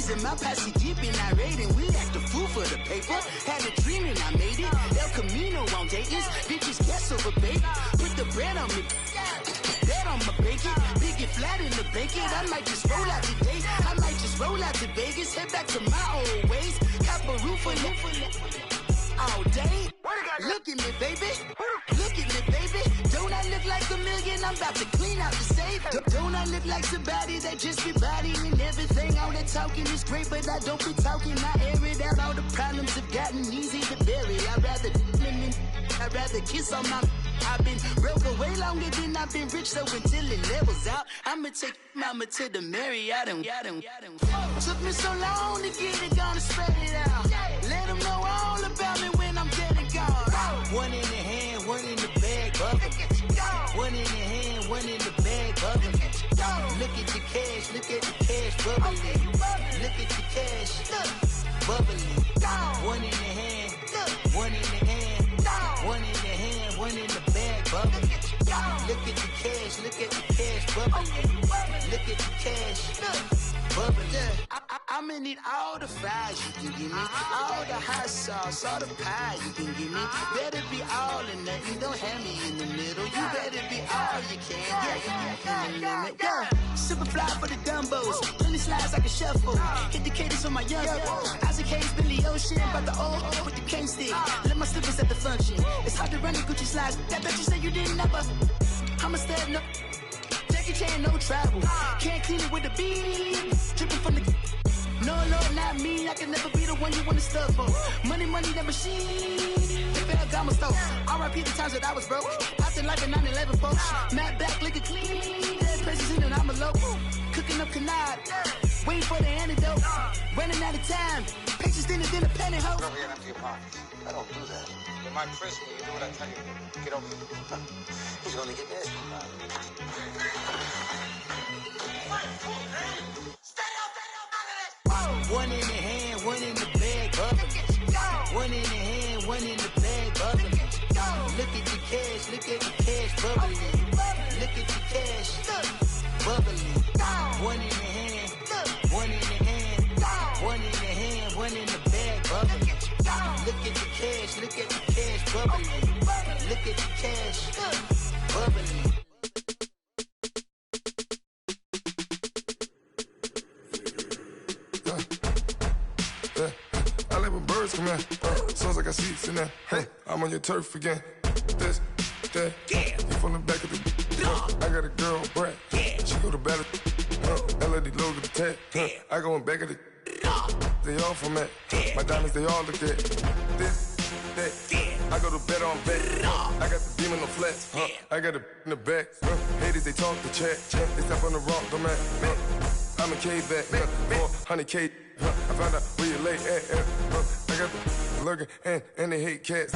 ladies in my posse deep and irate, and we act a fool for the paper. Had a dream and I made it. El Camino on Dayton's. Bitches guess over bait. Put the bread on me. Bet on my bacon. Big it flat in the bacon. I might just roll out today. I might just roll out to Vegas. Head back to my old ways. Cop a roof for all day. Look at me, baby. Look at me, baby. Don't I look like a million? I'm about to clean out the safe. Don't I look like somebody that just be bodying everything? All that talking is great, but I don't be talking. I air it out. All the problems have gotten easy to bury. I'd rather kiss on my. I've been broke way longer than I've been rich, so until it levels out, I'ma take mama to the Marriott and took me so long to get it, gonna spread it out. Let them know all about me when I'm dead and gone. One in the hand, one in the bag, bubble. One in the hand, one in the bag, bubble. Look at the cash, look at the cash, bubbling. Look at the cash, bubbling. One in the hand, one in the hand, one in the hand, one in the bag, bubbling. Look at the cash, look at the cash, bubbling. Look at the cash, bubbling. I'ma need all the fries you can give me, all the hot sauce, all the pie you can give me. Better be all or nothing, don't have me in the middle. You better be all you can. Yeah. Super fly for the dumbos, plenty slides I can shuffle. Hit the cadence on my young Isaac Hayes, Billy Ocean, about the old with the cane stick. Let my slippers at the function. It's hard to run the Gucci slides. That bet you say you didn't never. I'ma stand no. Jackie Chan, no travel. Can't clean it with a beat. Dripping from the. No, not me. I can never be the one you want to stuff for. Money, that machine. The Ferragamo store. R.I.P. the times that I was broke. Acting like a 9/11 folks. Matte back, liquor clean. Dead president and I'm a local. Cooking up canard. Waiting for the antidote. Running out of time. Pictures dinner, penny hoe. Don't get empty your pockets. I don't do that. You might press me. You do what I tell you. Get over here. He's gonna get this. One in the hand, one in the bag, bubbling. One in the hand, one in the bag, bubbling. Look at the cash, look at the cash, bubbling. Look at the cash, bubbling. One in the hand, one in the hand, one in the hand, one in the bag, bubbling. Look at the cash, look at the cash, bubbling. Look at the cash, bubbling. I live with birds come in. Sounds like I seats in there. Hey, I'm on your turf again. This, that, yeah. You from the back of the. I got a girl, Brad. Yeah. She go to battle. LED logo the tag. Yeah. I go in back of the. They all from that. Yeah. My diamonds, they all look at. This, that. Yeah. I go to bed on bed. I got the demon on flats. I got it in the back. Haters, they talk the chat. They step on the rock, don't man. I'm a K-back. 400K. I found out where you lay at. I got the lurking and they hate cats.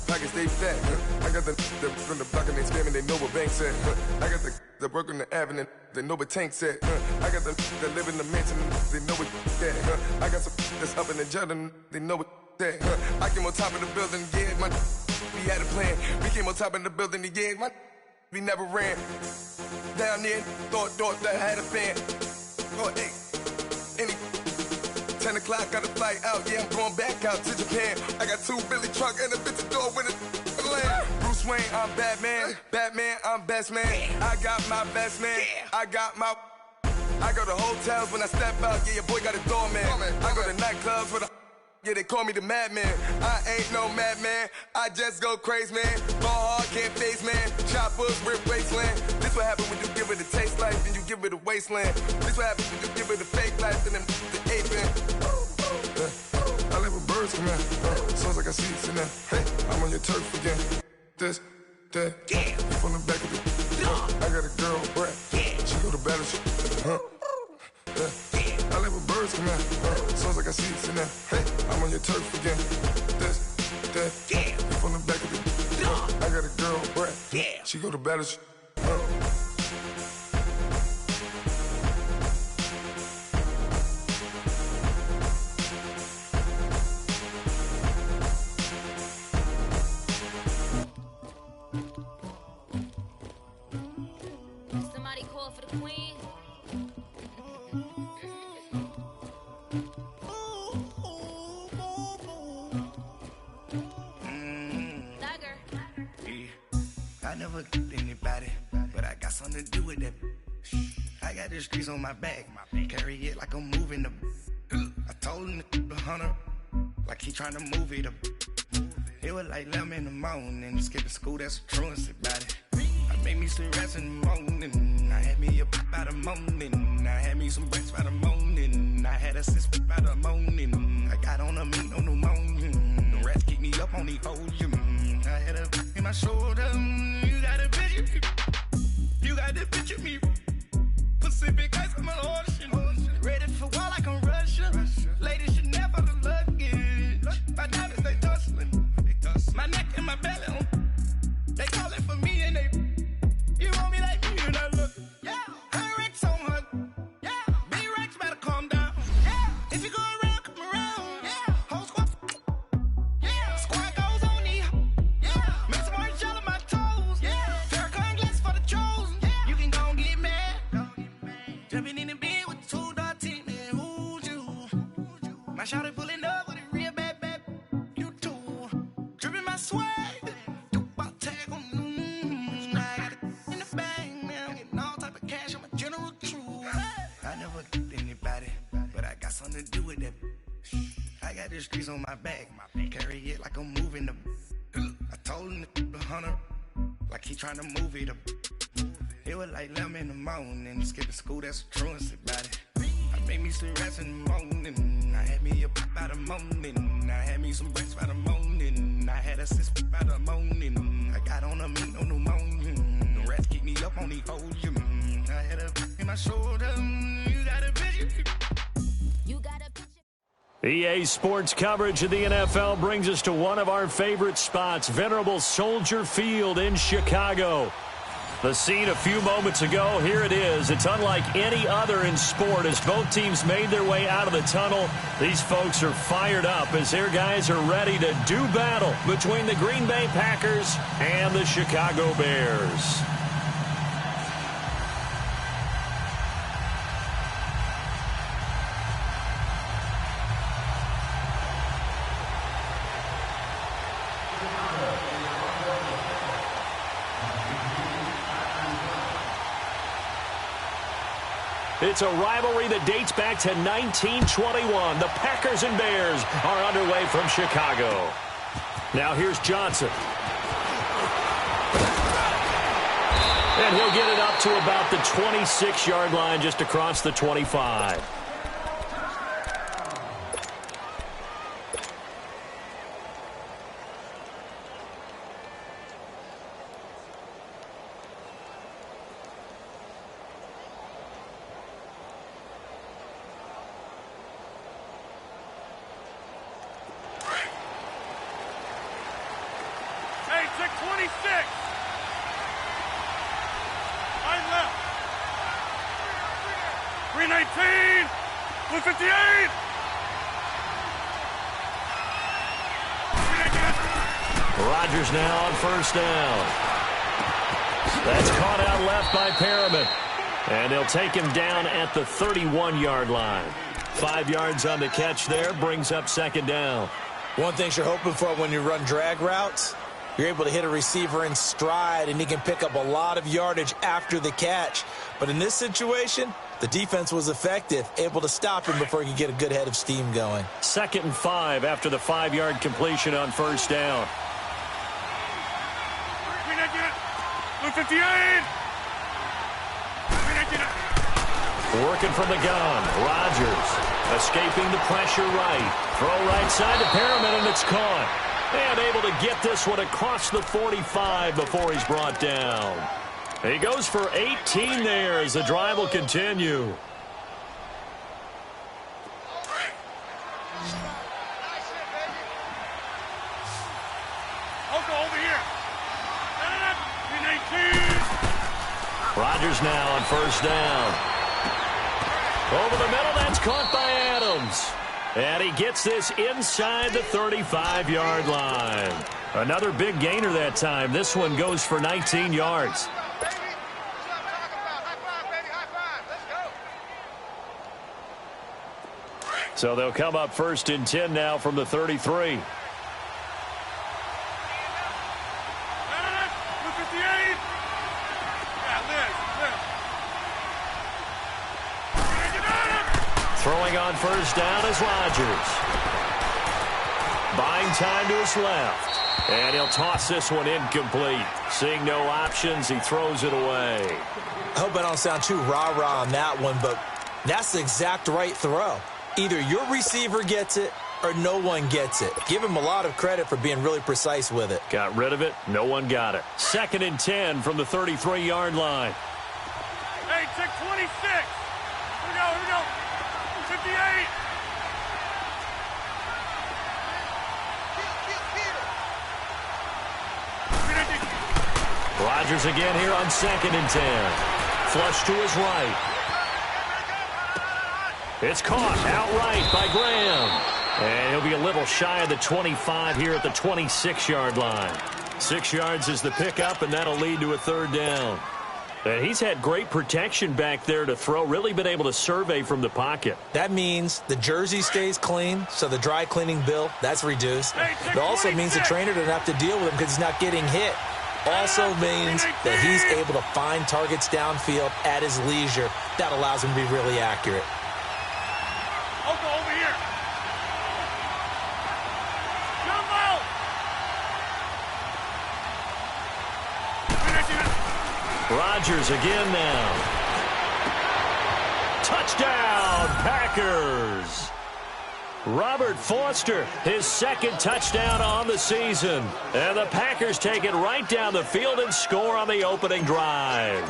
Pockets stay fat. I got the from the block and they spamming, they know what banks at. I got the work on the avenue, they know what tanks at. I got the that live in the mansion, they know what that. I got some that's up in the jungle, they know what that. I came on top of the building, yeah, we had a plan. We came on top of the building, yeah, we never ran. Down there, thought that I had a fan. Oh, hey, any 10 o'clock, got a flight out, yeah, I'm going back out to Japan. I got 2 Billy truck and a bitch door with a land. Bruce Wayne, I'm Batman. Batman, I'm best man. I got my best man. I go to hotels when I step out, yeah, your boy got a doorman. I go to nightclubs with a. Yeah, they call me the madman. I ain't no madman. I just go crazy, man. Ball hard, can't face, man. Choppers, rip wasteland. This what happen when you give it a taste life and you give it a wasteland. This what happens when you give it a fake life and then the ape in. I live with birds come in. Sounds like I seats in there. Hey, I'm on your turf again. This, that. Yeah. You from the back of the. I got a girl, Brad. Yeah. She go to battle. I live with birds come in. Sounds like I seats in there. Hey, I'm on your turf again. This, that. Yeah. You from the back of the. I got a girl, Brad. Yeah. She go to battle. Somebody call for the queen. I never anybody, but I got something to do with that. I got the streets on my back, carry it like I'm moving the. I told him the hunter, like he trying to move it up. It was like 11 in the morning, skipping school, that's a truancy about it. I made me some rest in the morning, I had me a pop by the morning, I had me some breaks by the morning, I had a sis by the morning, I got on a meat on the morning, the rats keep me up on the podium, I had a in my shoulder, you got a picture, you got the picture me, Pacific ice on my ocean, ready for war like I'm Russian, ladies should never the luggage, my diamonds they tussling. My neck and my belly on. They calling for me and they. You want me like me and I look. Yeah. High Rex on her. Yeah. B-Rex better calm down. Yeah. If you go around, come around. Yeah. Whole squad. Yeah. Squad goes on the. Yeah. Make some orange gel on my toes. Yeah. Farrakhan glass for the chosen. Yeah. You can go and get mad. Jumping in the bed with 2 dark teeth, man. Who's you? My shawty pulling up with a real bad. Swag, about tag on I got it in the bag, man. Getting all type of cash, I'm a general true. I never anybody, but I got something to do with that. I got the streets on my back, carry it like I'm moving the. I told him the hunter, like he trying to move it up. It was like 11 in the morning, skipping school, that's a truancy about it. I made me some rest in the morning, I had me a pop by the morning, I had me some breaks by the morning, I had a sis by the morning, I got on a meat on the morning, the rats keep me up on the podium, I had a in my shoulder, you got a picture. You got a picture. EA Sports coverage of the NFL brings us to one of our favorite spots, venerable Soldier Field in Chicago. The scene a few moments ago, here it is. It's unlike any other in sport as both teams made their way out of the tunnel. These folks are fired up as their guys are ready to do battle between the Green Bay Packers and the Chicago Bears. It's a rivalry that dates back to 1921. The Packers and Bears are underway from Chicago. Now here's Johnson. And he'll get it up to about the 26-yard line, just across the 25. Rodgers now on first down. That's caught out left by Perriman. And they'll take him down at the 31-yard line. 5 yards on the catch there, brings up second down. One thing you're hoping for when you run drag routes, you're able to hit a receiver in stride, and he can pick up a lot of yardage after the catch. But in this situation, the defense was effective, able to stop him before he could get a good head of steam going. 2nd and 5 after the 5-yard completion on first down. 58. Working from the gun. Rodgers escaping the pressure right. Throw right side to Perriman, and it's caught. And able to get this one across the 45 before he's brought down. He goes for 18 there as the drive will continue. Rodgers now on first down. Over the middle, that's caught by Adams. And he gets this inside the 35-yard line. Another big gainer that time. This one goes for 19 yards. So they'll come up 1st and 10 now from the 33. 58. Throwing on first down is Rodgers. Buying time to his left. And he'll toss this one incomplete. Seeing no options, he throws it away. I hope I don't sound too rah-rah on that one, but that's the exact right throw. Either your receiver gets it or no one gets it. Give him a lot of credit for being really precise with it. Got rid of it. No one got it. 2nd and 10 from the 33-yard line. Hey, check 26. Here we go. 58. Rodgers again here on 2nd and 10. Flush to his right. It's caught outright by Graham. And he'll be a little shy of the 25 here at the 26-yard line. 6 yards is the pickup, and that'll lead to a 3rd down. And he's had great protection back there to throw, really been able to survey from the pocket. That means the jersey stays clean, so the dry cleaning bill, that's reduced. It also means the trainer doesn't have to deal with him because he's not getting hit. Also means that he's able to find targets downfield at his leisure. That allows him to be really accurate. Over here. Rodgers again now. Touchdown, Packers. Robert Foster, his 2nd touchdown on the season. And the Packers take it right down the field and score on the opening drive.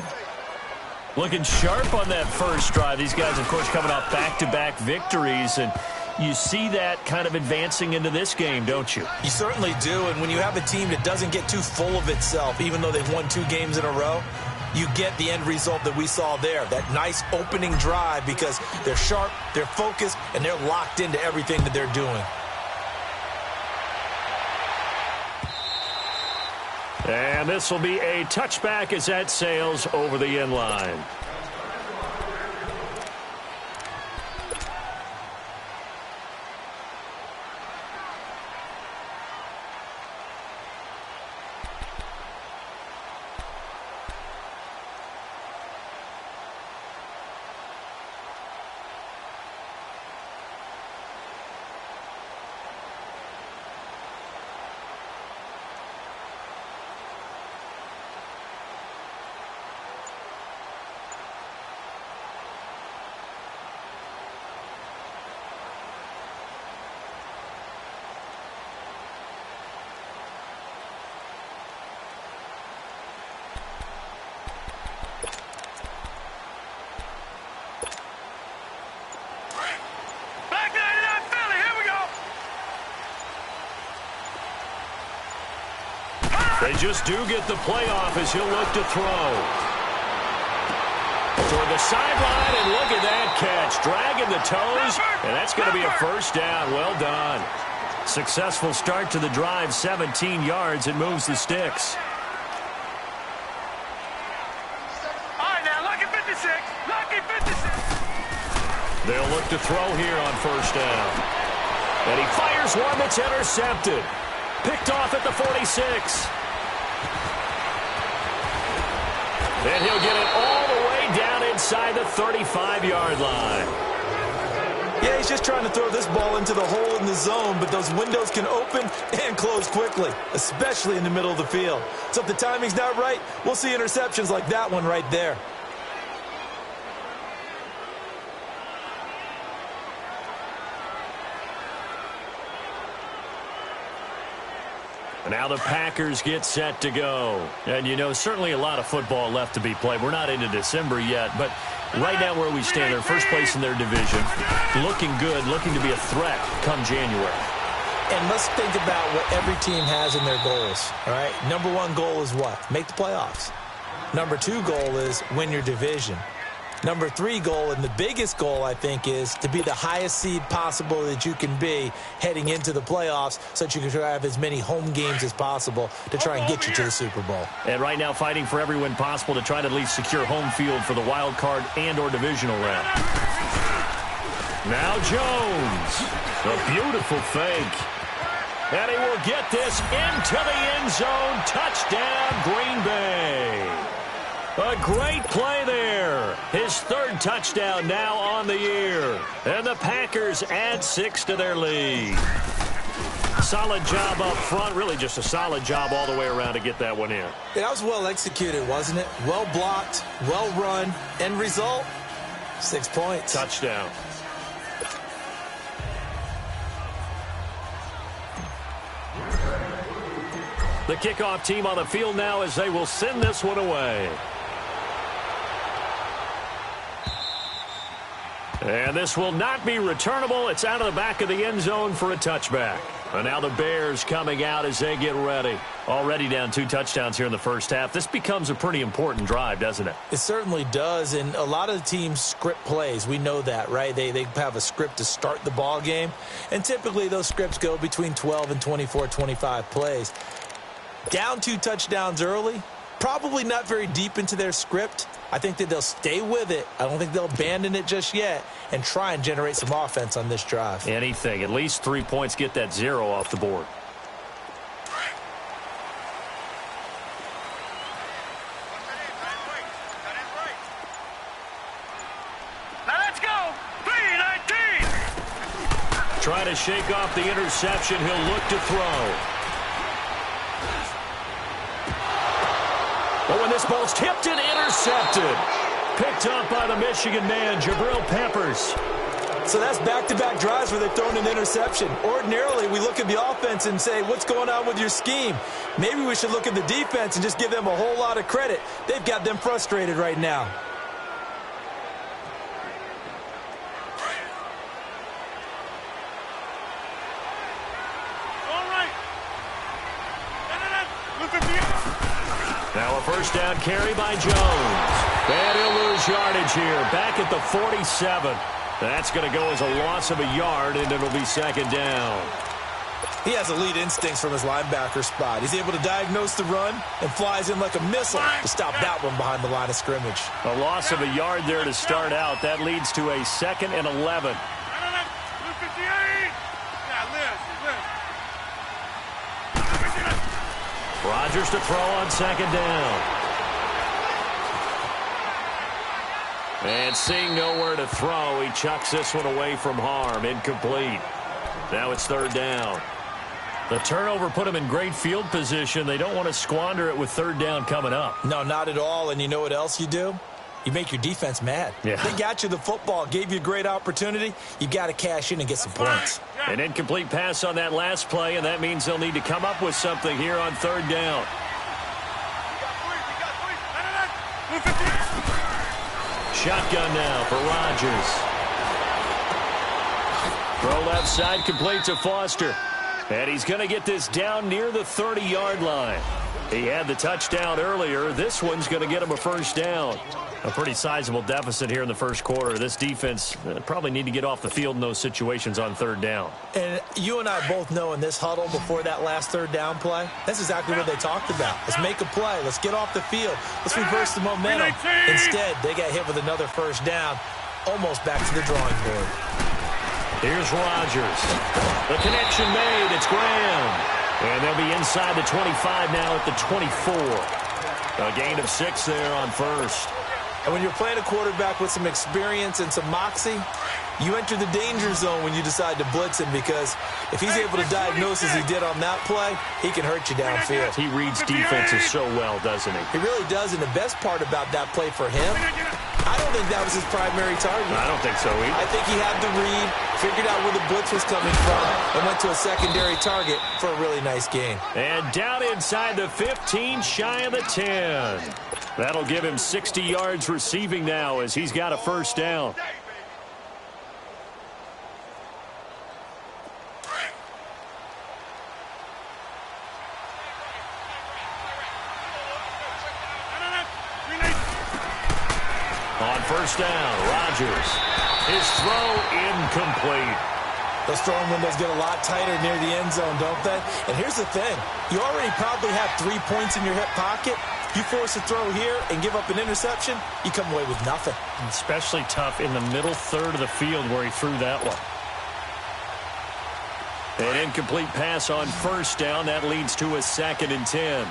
Looking sharp on that first drive. These guys, of course, coming off back-to-back victories. And you see that kind of advancing into this game, don't you? You certainly do. And when you have a team that doesn't get too full of itself, even though they've won 2 games in a row, you get the end result that we saw there, that nice opening drive, because they're sharp, they're focused, and they're locked into everything that they're doing. And this will be a touchback as that sails over the end line. They just do get the playoff as he'll look to throw. Toward the sideline, and look at that catch. Dragging the toes, and that's going to be a 1st down. Well done. Successful start to the drive, 17 yards, and moves the sticks. All right, now, lucky 56. Lucky 56. They'll look to throw here on 1st down. And he fires one that's intercepted. Picked off at the 46. And he'll get it all the way down inside the 35-yard line. Yeah, he's just trying to throw this ball into the hole in the zone, but those windows can open and close quickly, especially in the middle of the field. So if the timing's not right, we'll see interceptions like that one right there. Now the Packers get set to go. And, you know, certainly a lot of football left to be played. We're not into December yet, but right now where we stand, they're first place in their division. Looking good, looking to be a threat come January. And let's think about what every team has in their goals, all right? Number 1 goal is what? Make the playoffs. Number 2 goal is win your division. Number 3 goal, and the biggest goal, I think, is to be the highest seed possible that you can be heading into the playoffs so that you can try to have as many home games as possible to try and get you to the Super Bowl. And right now fighting for every win possible to try to at least secure home field for the wild card and or divisional round. Now Jones. A beautiful fake. And he will get this into the end zone. Touchdown, Green Bay. A great play there. His third touchdown now on the year. And the Packers add 6 to their lead. Solid job up front. Really just a solid job all the way around to get that one in. Yeah, that was well executed, wasn't it? Well blocked, well run. End result, 6 points. Touchdown. The kickoff team on the field now as they will send this one away. And this will not be returnable. It's out of the back of the end zone for a touchback. And now the Bears coming out as they get ready. Already down 2 touchdowns here in the first half. This becomes a pretty important drive, doesn't it? It certainly does, and a lot of the teams script plays. We know that, right? They have a script to start the ball game, and typically those scripts go between 12 and 24, 25 plays. Down 2 touchdowns early, probably not very deep into their script. I think that they'll stay with it. I don't think they'll abandon it just yet and try and generate some offense on this drive. Anything. At least 3 points, get that 0 off the board. Now let's go. 3-19. Trying to shake off the interception. He'll look to throw. But when this ball's tipped and intercepted. Picked up by the Michigan man, Jabril Peppers. So that's back-to-back drives where they've thrown an interception. Ordinarily, we look at the offense and say, what's going on with your scheme? Maybe we should look at the defense and just give them a whole lot of credit. They've got them frustrated right now. All right. Look at the... Now a first down carry by Jones. And he'll lose yardage here. Back at the 47. That's going to go as a loss of a yard, and it'll be second down. He has elite instincts from his linebacker spot. He's able to diagnose the run and flies in like a missile to stop that one behind the line of scrimmage. A loss of a yard there to start out. That leads to a 2nd and 11. Look at the 8. Yeah, Liz. Rodgers to throw on second down. And seeing nowhere to throw, he chucks this one away from harm. Incomplete. Now it's third down. The turnover put him in great field position. They don't want to squander it with third down coming up. No, not at all. And you know what else you do? You make your defense mad. Yeah. They got you the football, gave you a great opportunity. You got to cash in and get some points. An incomplete pass on that last play, and that means they'll need to come up with something here on third down. Shotgun now for Rodgers. Throw left side, complete to Foster. And he's going to get this down near the 30-yard line. He had the touchdown earlier. This one's going to get him a first down. A pretty sizable deficit here in the first quarter. This defense probably need to get off the field in those situations on third down. And you and I both know in this huddle before that last third down play, that's exactly what they talked about. Let's make a play. Let's get off the field. Let's reverse the momentum. Instead, they got hit with another first down, almost back to the drawing board. Here's Rodgers. The connection made. It's Graham. And they'll be inside the 25 now at the 24. A gain of 6 there on first. And when you're playing a quarterback with some experience and some moxie, you enter the danger zone when you decide to blitz him, because if he's able to diagnose as he did on that play, he can hurt you downfield. He reads defenses so well, doesn't he? He really does, and the best part about that play for him, I don't think that was his primary target. I don't think so either. I think he had the read, figured out where the blitz was coming from, and went to a secondary target for a really nice gain. And down inside the 15, shy of the 10. That'll give him 60 yards receiving now as he's got a first down. On first down, Rodgers. His throw incomplete. Those throwing windows get a lot tighter near the end zone, don't they? And here's the thing. You already probably have 3 points in your hip pocket. You force a throw here and give up an interception, you come away with nothing. Especially tough in the middle third of the field where he threw that one. An incomplete pass on first down. That leads to a 2nd and 10.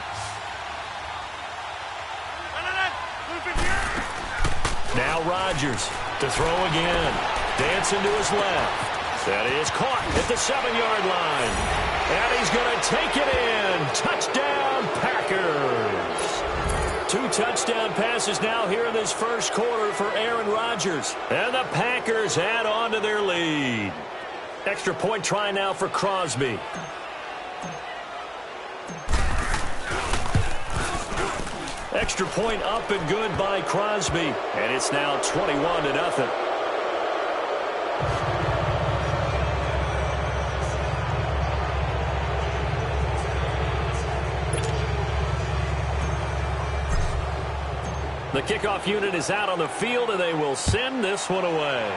Now Rodgers to throw again. Dancing to his left. That is caught at the 7-yard line. And he's going to take it in. Touchdown, Packers. 2 touchdown passes now here in this first quarter for Aaron Rodgers. And the Packers add on to their lead. Extra point try now for Crosby. Extra point up and good by Crosby. And it's now 21-0. The kickoff unit is out on the field, and they will send this one away.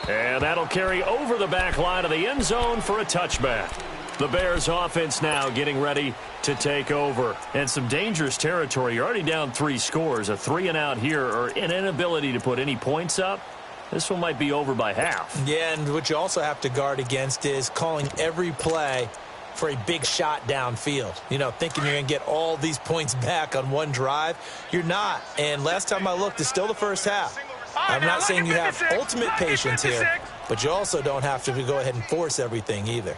And that'll carry over the back line of the end zone for a touchback. The Bears offense now getting ready to take over. And some dangerous territory. You're already down 3 scores. A 3-and-out here, or an inability to put any points up. This one might be over by half. Yeah, and what you also have to guard against is calling every play for a big shot downfield. You know, thinking you're going to get all these points back on one drive. You're not. And last time I looked, it's still the first half. I'm not saying you have ultimate patience here, but you also don't have to go ahead and force everything either.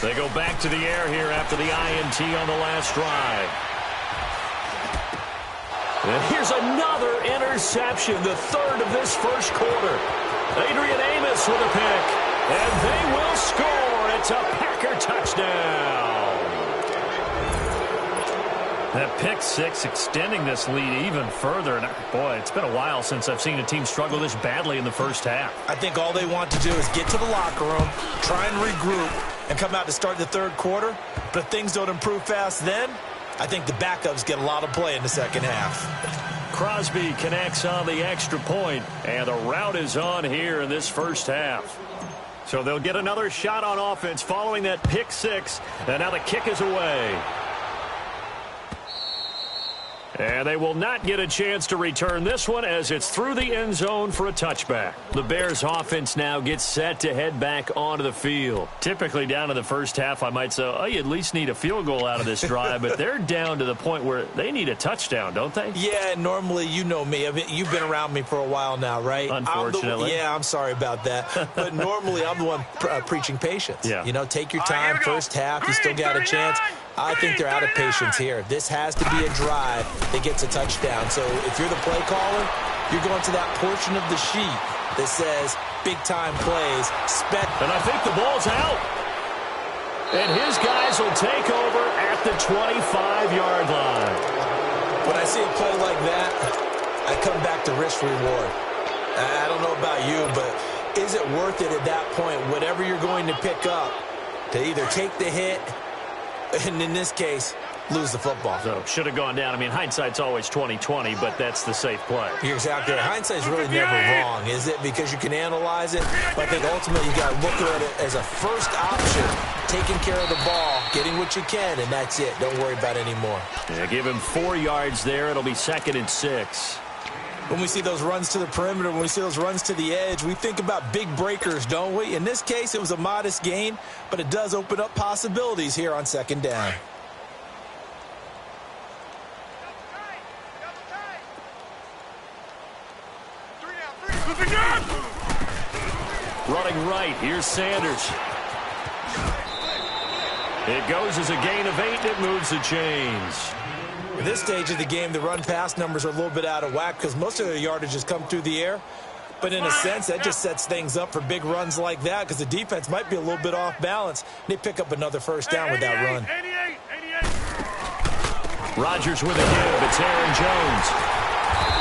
They go back to the air here after the INT on the last drive. And here's another interception, the 3rd of this first quarter. Adrian Amos with a pick, and they will score. It's a Packer touchdown. That pick 6 extending this lead even further. And boy, it's been a while since I've seen a team struggle this badly in the first half. I think all they want to do is get to the locker room, try and regroup, and come out to start the third quarter. But if things don't improve fast then, I think the backups get a lot of play in the second half. Crosby connects on the extra point, and the route is on here in this first half. So they'll get another shot on offense following that pick 6, and now the kick is away. And they will not get a chance to return this one as it's through the end zone for a touchback. The Bears offense now gets set to head back onto the field. Typically down to the first half, I might say, oh, you at least need a field goal out of this drive, but they're down to the point where they need a touchdown, don't they? Yeah, normally, you know me. I mean, you've been around me for a while now, right? Unfortunately. I'm sorry about that. But normally, I'm the one preaching patience. Yeah. You know, take your time, first half, you still got a chance. I think they're out of patience here. This has to be a drive that gets a touchdown. So if you're the play caller, you're going to that portion of the sheet that says big-time plays. And I think the ball's out. And his guys will take over at the 25-yard line. When I see a play like that, I come back to risk-reward. I don't know about you, but is it worth it at that point, whatever you're going to pick up, to either take the hit, and in this case, lose the football? So should have gone down. I mean, hindsight's always 20/20, but that's the safe play. You're exactly right. Hindsight's really never wrong, is it? Because you can analyze it. But I think ultimately you got to look at it as a first option, taking care of the ball, getting what you can, and that's it. Don't worry about it anymore. Yeah, give him 4 yards there. It'll be 2nd and 6. When we see those runs to the perimeter, when we see those runs to the edge, we think about big breakers, don't we? In this case, it was a modest gain, but it does open up possibilities here on 2nd down. Running right, here's Sanders. It goes as a gain of 8, it moves the chains. At this stage of the game, the run-pass numbers are a little bit out of whack because most of their yardage has come through the air. But in a sense, that just sets things up for big runs like that because the defense might be a little bit off balance. They pick up another first down with that run. 88. Rodgers with a give. It's Aaron Jones.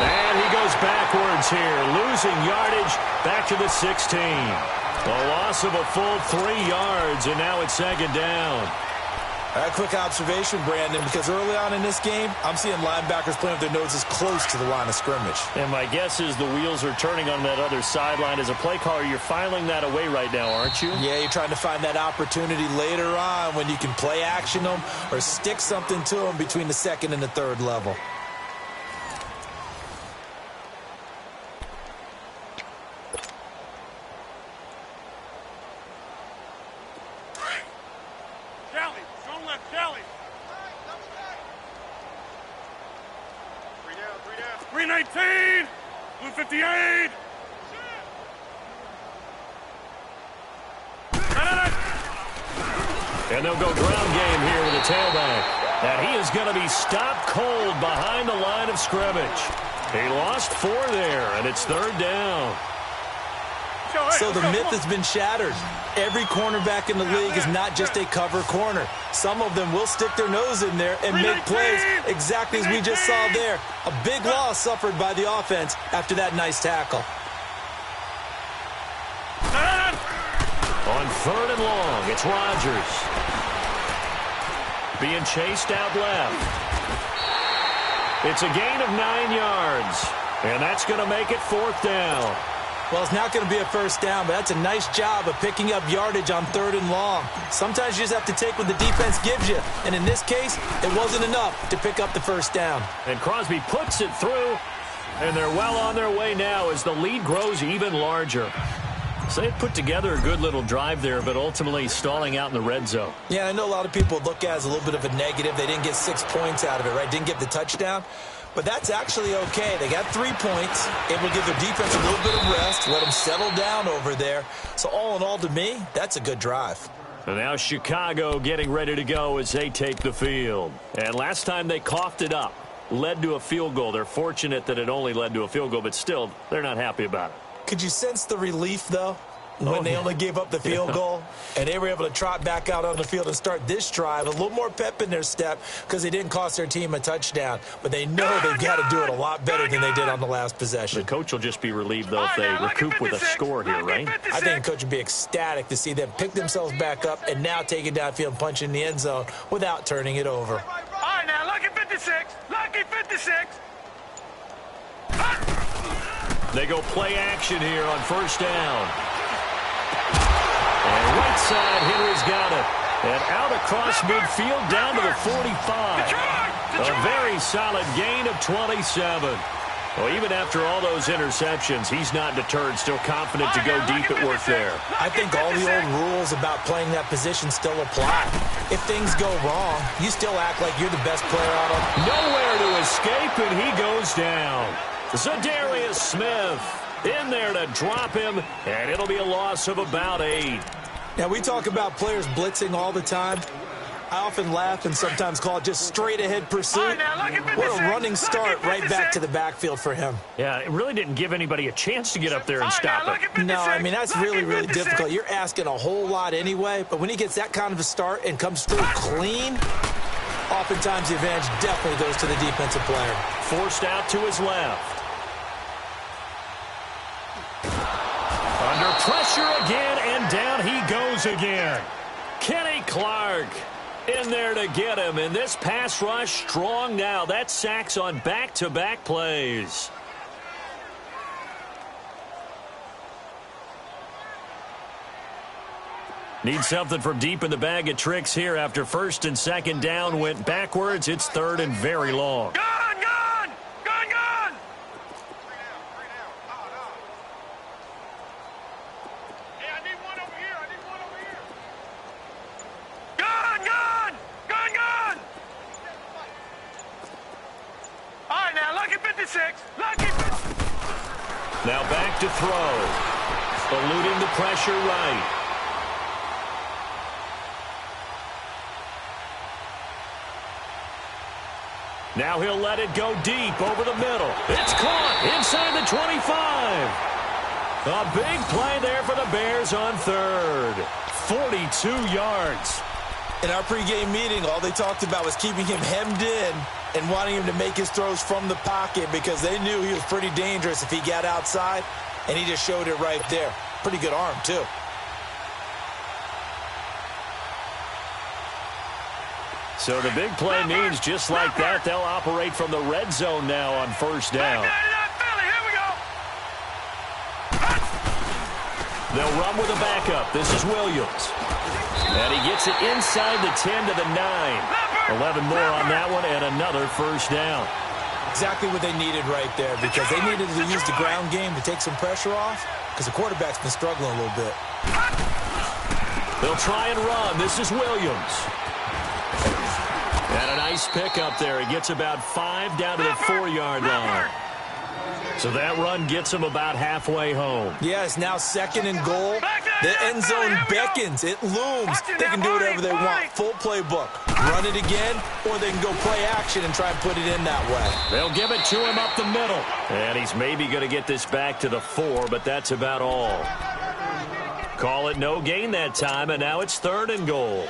And he goes backwards here, losing yardage back to the 16. The loss of a full 3 yards, and now it's 2nd down. A quick observation, Brandon, because early on in this game, I'm seeing linebackers playing with their noses close to the line of scrimmage. And my guess is the wheels are turning on that other sideline. As a play caller, you're filing that away right now, aren't you? Yeah, you're trying to find that opportunity later on when you can play action them or stick something to them between the 2nd and the 3rd level. Kelly. 3 down. 319. Blue 58. And they'll go ground game here with a tailback. And he is going to be stopped cold behind the line of scrimmage. He lost 4 there, and it's 3rd down. So the myth has been shattered. Every cornerback in the league is not just a cover corner. Some of them will stick their nose in there and make plays exactly as we just saw there. A big loss suffered by the offense after that nice tackle. On 3rd and long, it's Rodgers. Being chased out left. It's a gain of 9 yards. And that's going to make it 4th down. Well, it's not going to be a first down, but that's a nice job of picking up yardage on 3rd and long. Sometimes you just have to take what the defense gives you. And in this case, it wasn't enough to pick up the first down. And Crosby puts it through. And they're well on their way now as the lead grows even larger. So they put together a good little drive there, but ultimately stalling out in the red zone. Yeah, I know a lot of people look at it as a little bit of a negative. They didn't get 6 points out of it, right? Didn't get the touchdown. But that's actually okay. They got 3 points. Able to give their defense a little bit of rest, let them settle down over there. So all in all, to me, that's a good drive. And now Chicago getting ready to go as they take the field. And last time they coughed it up, led to a field goal. They're fortunate that it only led to a field goal, but still, they're not happy about it. Could you sense the relief, though, when they only gave up the field goal and they were able to trot back out on the field and start this drive? A little more pep in their step because they didn't cost their team a touchdown, but they know they've got to do it a lot better than they did on the last possession. The coach will just be relieved, though, if they recoup with a score here, right? I think the coach would be ecstatic to see them pick themselves back up and now take it downfield and punch in the end zone without turning it over. All right, now, lucky 56. Lucky 56. They go play action here on 1st down. And right side, Henry's got it. And out across midfield down to the 45. A very solid gain of 27. Well, even after all those interceptions, he's not deterred, still confident to go deep at work there. I think all the old rules about playing that position still apply. If things go wrong, you still act like you're the best player out of. Nowhere to escape, and he goes down. Zadarius Smith in there to drop him, and it'll be a loss of about 8. Now, we talk about players blitzing all the time. I often laugh and sometimes call it just straight-ahead pursuit. What a running start right back to the backfield for him. Yeah, it really didn't give anybody a chance to get up there and stop it. No, I mean, that's really, really difficult. You're asking a whole lot anyway, but when he gets that kind of a start and comes through clean, oftentimes the advantage definitely goes to the defensive player. Forced out to his left. Under pressure again, and down he goes again. Kenny Clark in there to get him, and this pass rush strong now. That's sacks on back-to-back plays. Need something from deep in the bag of tricks here after 1st and 2nd down went backwards. It's 3rd and very long. Gone! Now back to throw. Eluding the pressure right. Now he'll let it go deep over the middle. It's caught inside the 25. A big play there for the Bears on 3rd. 42 yards. In our pregame meeting, all they talked about was keeping him hemmed in and wanting him to make his throws from the pocket because they knew he was pretty dangerous if he got outside, and he just showed it right there. Pretty good arm, too. So the big play means just like that, they'll operate from the red zone now on 1st down. They'll run with a backup. This is Williams. And he gets it inside the 10 to the 9. 11 more on that one, and another 1st down. Exactly what they needed right there, because they needed to use the ground game to take some pressure off, because the quarterback's been struggling a little bit. They'll try and run. This is Williams. And a nice pickup there. He gets about 5 down to the 4-yard line. So that run gets him about halfway home. Yeah, it's now 2nd and goal. The end zone beckons. It looms. They can do whatever they want. Full playbook. Run it again, or they can go play action and try and put it in that way. They'll give it to him up the middle. And he's maybe going to get this back to the 4, but that's about all. Call it no gain that time, and now it's 3rd and goal.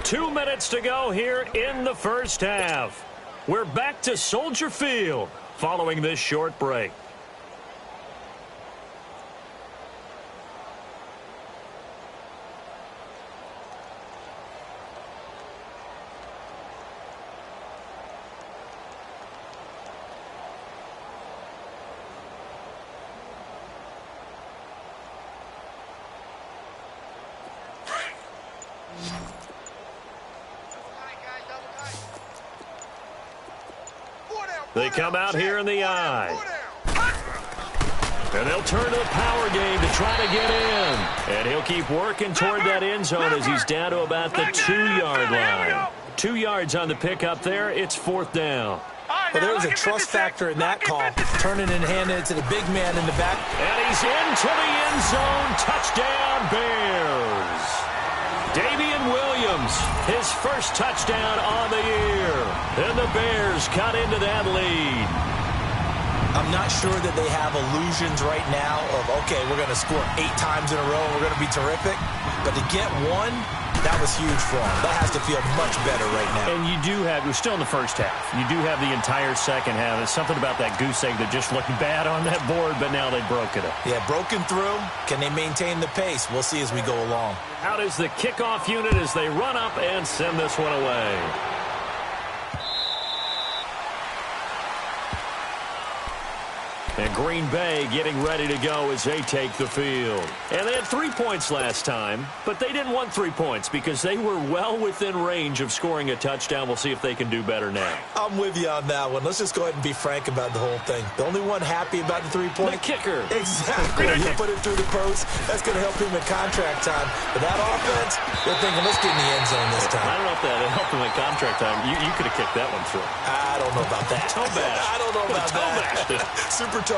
Two minutes to go here in the first half. We're back to Soldier Field following this short break. They come out here in the eye. And they'll turn to the power game to try to get in. And he'll keep working toward that end zone as he's down to about the 2-yard line. 2 yards on the pickup there. It's 4th down. Well, there was a trust factor in that call. Turning and handing it to the big man in the back. And he's into the end zone. Touchdown, Bears. Damian Williams, his first touchdown on the year. And the Bears cut into that lead. I'm not sure that they have illusions right now of, okay, we're going to score 8 times in a row and we're going to be terrific. But to get one, that was huge for them. That has to feel much better right now. And you do have, we're still in the first half. You do have the entire second half. There's something about that goose egg that just looked bad on that board, but now they've broken it. Yeah, broken through. Can they maintain the pace? We'll see as we go along. Out is the kickoff unit as they run up and send this one away. And Green Bay getting ready to go as they take the field. And they had 3 points last time, but they didn't want 3 points because they were well within range of scoring a touchdown. We'll see if they can do better now. I'm with you on that one. Let's just go ahead and be frank about the whole thing. The only one happy about the 3-point? The kicker. Exactly. You put it through the post. That's going to help him in contract time. But that offense, they're thinking, let's get in the end zone this time. I don't know if that helped him in contract time. You could have kicked that one through. I don't know about that. Toe bash. I don't know about that. Super toe.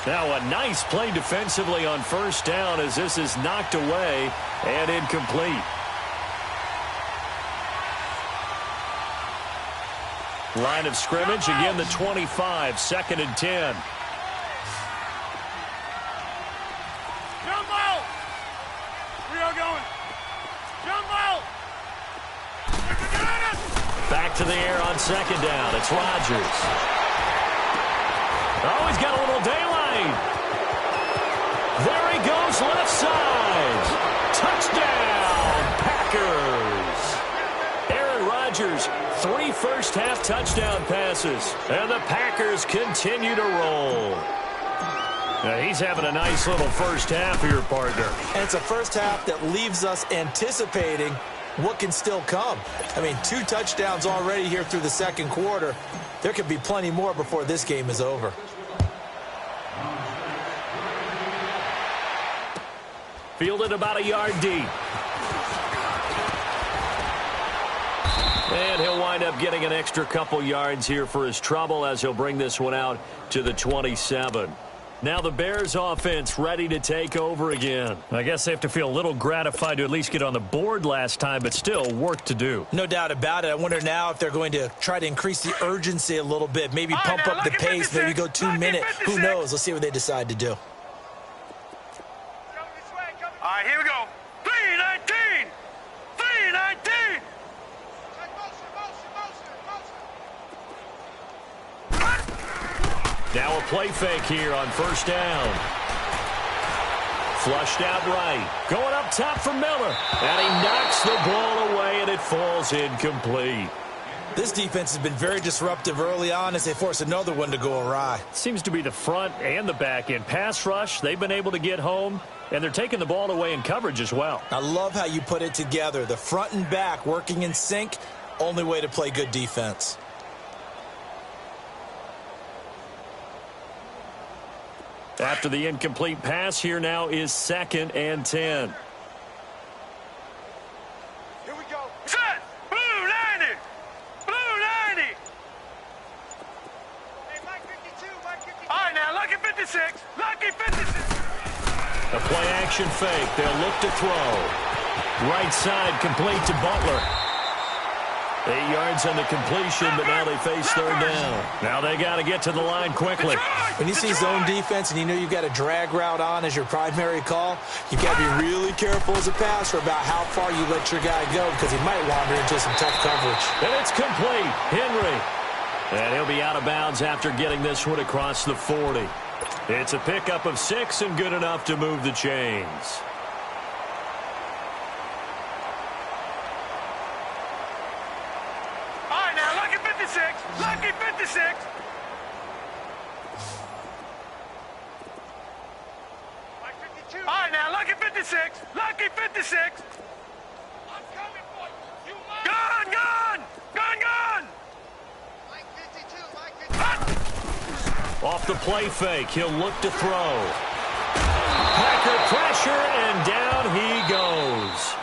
Now a nice play defensively on first down as this is knocked away and incomplete. Line of scrimmage, again the 25, 2nd and 10. Jumbo! We are going. Jumbo! Back to the air on 2nd down. It's Rodgers. Oh, he's got a little daylight. There he goes, left side. Touchdown, Packers. Aaron Rodgers, 3 first-half touchdown passes. And the Packers continue to roll. Now, he's having a nice little first half here, partner. And it's a first half that leaves us anticipating what can still come. I mean, 2 touchdowns already here through the second quarter. There could be plenty more before this game is over. Fielded about a yard deep. And he'll wind up getting an extra couple yards here for his trouble as he'll bring this one out to the 27. Now the Bears offense ready to take over again. I guess they have to feel a little gratified to at least get on the board last time, but still work to do. No doubt about it. I wonder now if they're going to try to increase the urgency a little bit, maybe pump up the pace, maybe go 2 minute. Who knows? Let's see what they decide to do. All right, here we go. 3-19! 3-19! Now a play fake here on first down. Flushed out right. Going up top for Miller. And he knocks the ball away, and it falls incomplete. This defense has been very disruptive early on as they force another one to go awry. Seems to be the front and the back end. Pass rush, they've been able to get home, and they're taking the ball away in coverage as well. I love how you put it together. The front and back working in sync. Only way to play good defense. After the incomplete pass, here now is 2nd and 10. Here we go. Set! Blue 90! Blue 90! Hey, Mike 52, Mike 52. All right, now, Lucky 56. Lucky 56. A play-action fake. They'll look to throw. Right side complete to Butler. 8 yards on the completion, but now they face 3rd down. Now they got to get to the line quickly. When you see zone defense and you know you've got a drag route on as your primary call, you've got to be really careful as a passer about how far you let your guy go because he might wander into some tough coverage. And it's complete. Henry. And he'll be out of bounds after getting this one across the 40. It's a pickup of 6 and good enough to move the chains. Lucky 56. Mike 52. All right, now, Lucky 56. Lucky 56. I'm coming for you. Gun, gun. Gun, gun. Mike 52. Mike 52. Off the play fake, he'll look to throw. Packer pressure, and down he goes.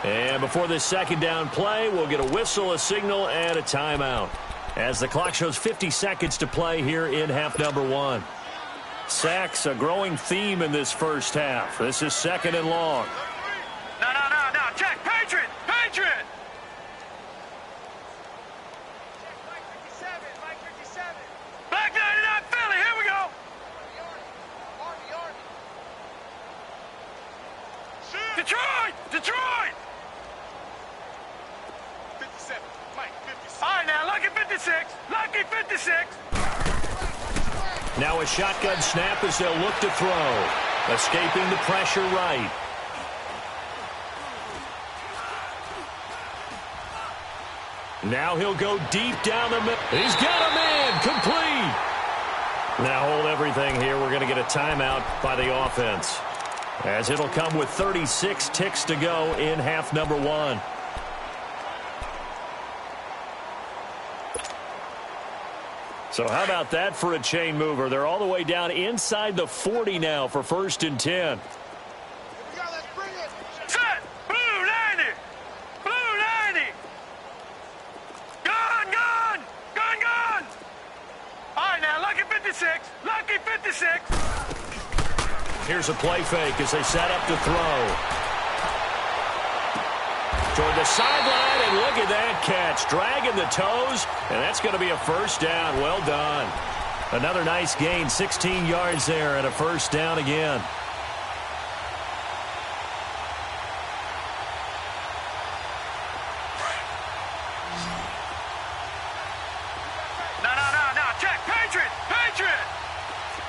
And before this 2nd down play, we'll get a whistle, a signal, and a timeout. As the clock shows 50 seconds to play here in half number 1. Sacks, a growing theme in this first half. This is 2nd and long. No. Check. Patriot. Patriot. Check. Mike 57. Black 99 Philly. Here we go. Army. Detroit. 57. Mike 56. All right, now, Lucky 56. Lucky 56. Now a shotgun snap as they'll look to throw. Escaping the pressure right. Now he'll go deep down the middle. He's got a man. Complete. Now hold everything here. We're going to get a timeout by the offense, as it'll come with 36 ticks to go in half number 1. So how about that for a chain mover? They're all the way down inside the 40 now for 1st and 10. Here we go, let's bring it. Set! Blue 90! Blue 90! Gun, gun! Gun, gun! All right, now, Lucky 56! Lucky 56! Here's a play fake as they set up to throw. Toward the sideline, and look at that catch. Dragging the toes, and that's going to be a 1st down. Well done. Another nice gain, 16 yards there, and a 1st down again. No. Check. Patriot! Patriot!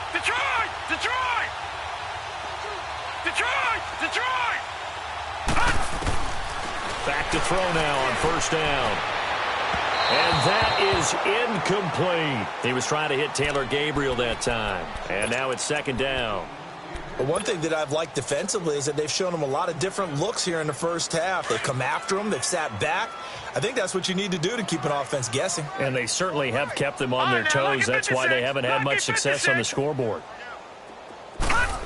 Detroit! Detroit! Detroit! Detroit! Back to throw now on 1st down. And that is incomplete. He was trying to hit Taylor Gabriel that time. And now it's 2nd down. But one thing that I've liked defensively is that they've shown him a lot of different looks here in the first half. They've come after him. They've sat back. I think that's what you need to do to keep an offense guessing. And they certainly have kept them on their toes. That's why they haven't had much success on the scoreboard. Now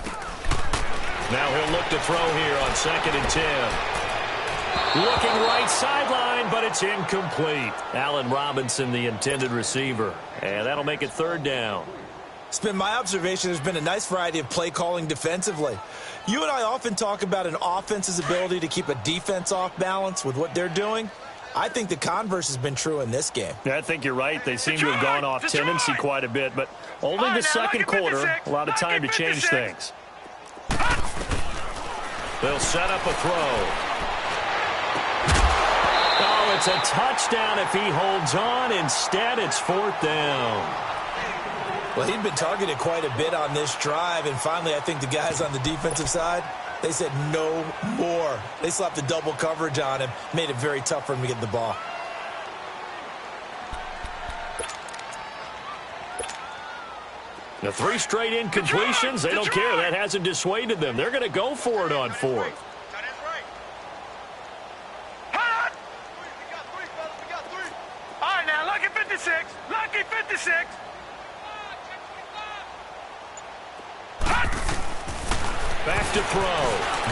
he'll look to throw here on 2nd and 10. Looking right sideline, but it's incomplete. Allen Robinson, the intended receiver. And that'll make it 3rd down. It's been my observation there's been a nice variety of play calling defensively. You and I often talk about an offense's ability to keep a defense off balance with what they're doing. I think the converse has been true in this game. Yeah, I think you're right. They seem to have gone off tendency quite a bit, but only the 2nd quarter, a lot of time to change things. They'll set up a throw. Oh, it's a touchdown if he holds on. Instead, it's 4th down. Well, he'd been targeted quite a bit on this drive, and finally I think the guys on the defensive side, they said no more. They slapped the double coverage on him, made it very tough for him to get the ball. The 3 straight incompletions, they don't care. That hasn't dissuaded them. They're going to go for it on 4th. 56. Back to throw.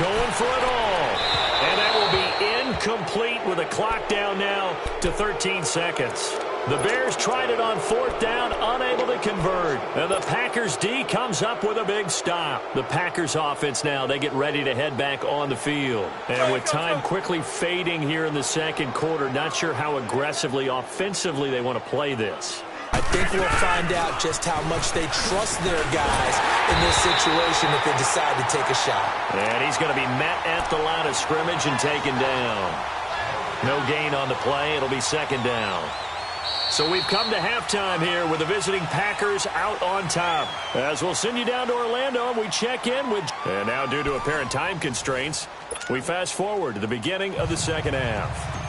Going for it all. And that will be incomplete with the clock down now to 13 seconds. The Bears tried it on fourth down, unable to convert. And the Packers D comes up with a big stop. The Packers offense now, they get ready to head back on the field. And with time quickly fading here in the second quarter, not sure how aggressively, offensively they want to play this. I think we'll find out just how much they trust their guys in this situation if they decide to take a shot. And he's going to be met at the line of scrimmage and taken down. No gain on the play. It'll be second down. So we've come to halftime here with the visiting Packers out on top. As we'll send you down to Orlando, and we check in with... And now, due to apparent time constraints, we fast forward to the beginning of the second half.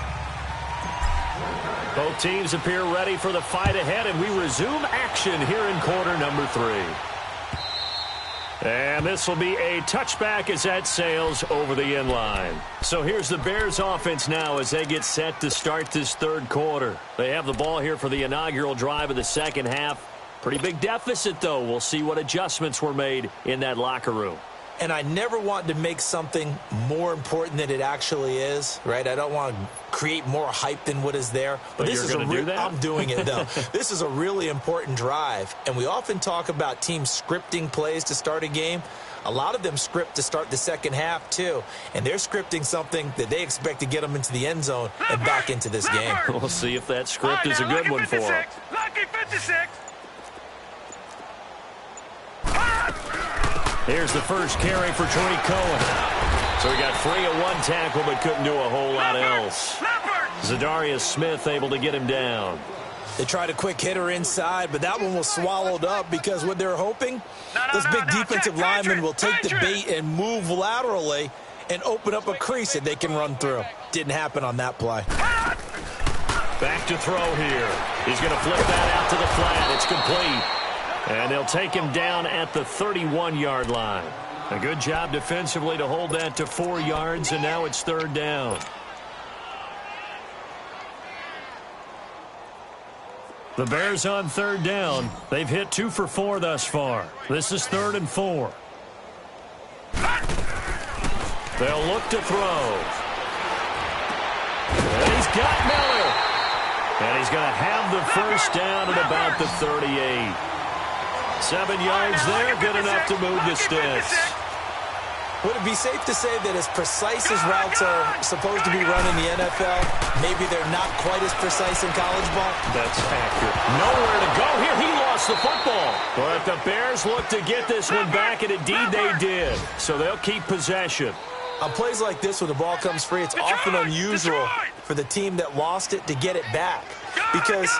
Both teams appear ready for the fight ahead, and we resume action here in quarter number 3. And this will be a touchback as that sails over the end line. So here's the Bears offense now as they get set to start this third quarter. They have the ball here for the inaugural drive of the second half. Pretty big deficit, though. We'll see what adjustments were made in that locker room. And I never want to make something more important than it actually is, right? I don't want to create more hype than what is there. But this is do that? I'm doing it, though. This is a really important drive. And we often talk about teams scripting plays to start a game. A lot of them script to start the second half, too. And they're scripting something that they expect to get them into the end zone and back into this game. We'll see if that script is a good one for them. Lucky 56. Here's the first carry for Tariq Cohen. So he got free of one tackle but couldn't do a whole lot else. Zadarius Smith able to get him down. They tried a quick hitter inside, but that one was swallowed up because what they're hoping, this big defensive lineman will take the bait and move laterally and open up a crease that they can run through. Didn't happen on that play. Back to throw here. He's going to flip that out to the flat. It's complete. And they'll take him down at the 31-yard line. A good job defensively to hold that to 4 yards, and now it's third down. The Bears on third down. They've hit 2 for 4 thus far. This is 3rd and 4. They'll look to throw. And he's got Miller. And he's going to have the first down at about the 38. 7 yards there, good enough to move the sticks. Would it be safe to say that as precise as routes are supposed to be run in the NFL, maybe they're not quite as precise in college ball? That's accurate. Nowhere to go here. He lost the football. But the Bears look to get this one back, and indeed they did. So they'll keep possession. On plays like this where the ball comes free, it's often unusual for the team that lost it to get it back. Because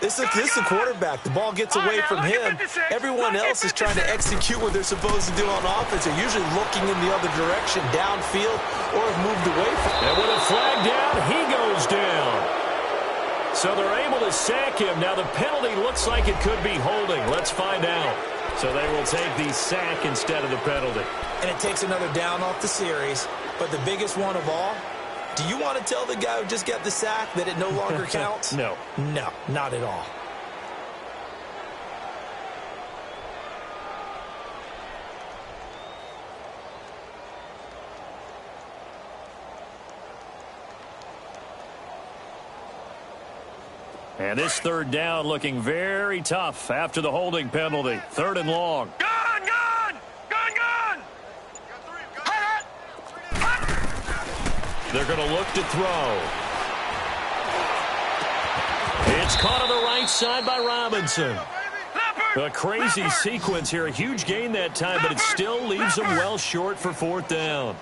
this is the quarterback. The ball gets away from him. Everyone else is trying to execute what they're supposed to do on offense. They're usually looking in the other direction, downfield, or have moved away from it. And with a flag down, he goes down. So they're able to sack him. Now the penalty looks like it could be holding. Let's find out. So they will take the sack instead of the penalty. And it takes another down off the series. But the biggest one of all, do you want to tell the guy who just got the sack that it no longer counts? No. No, not at all. And this third down looking very tough after the holding penalty. 3rd and long. Gone! They're going to look to throw. It's caught on the right side by Robinson. A crazy sequence here. A huge gain that time, but it still leaves them well short for 4th down.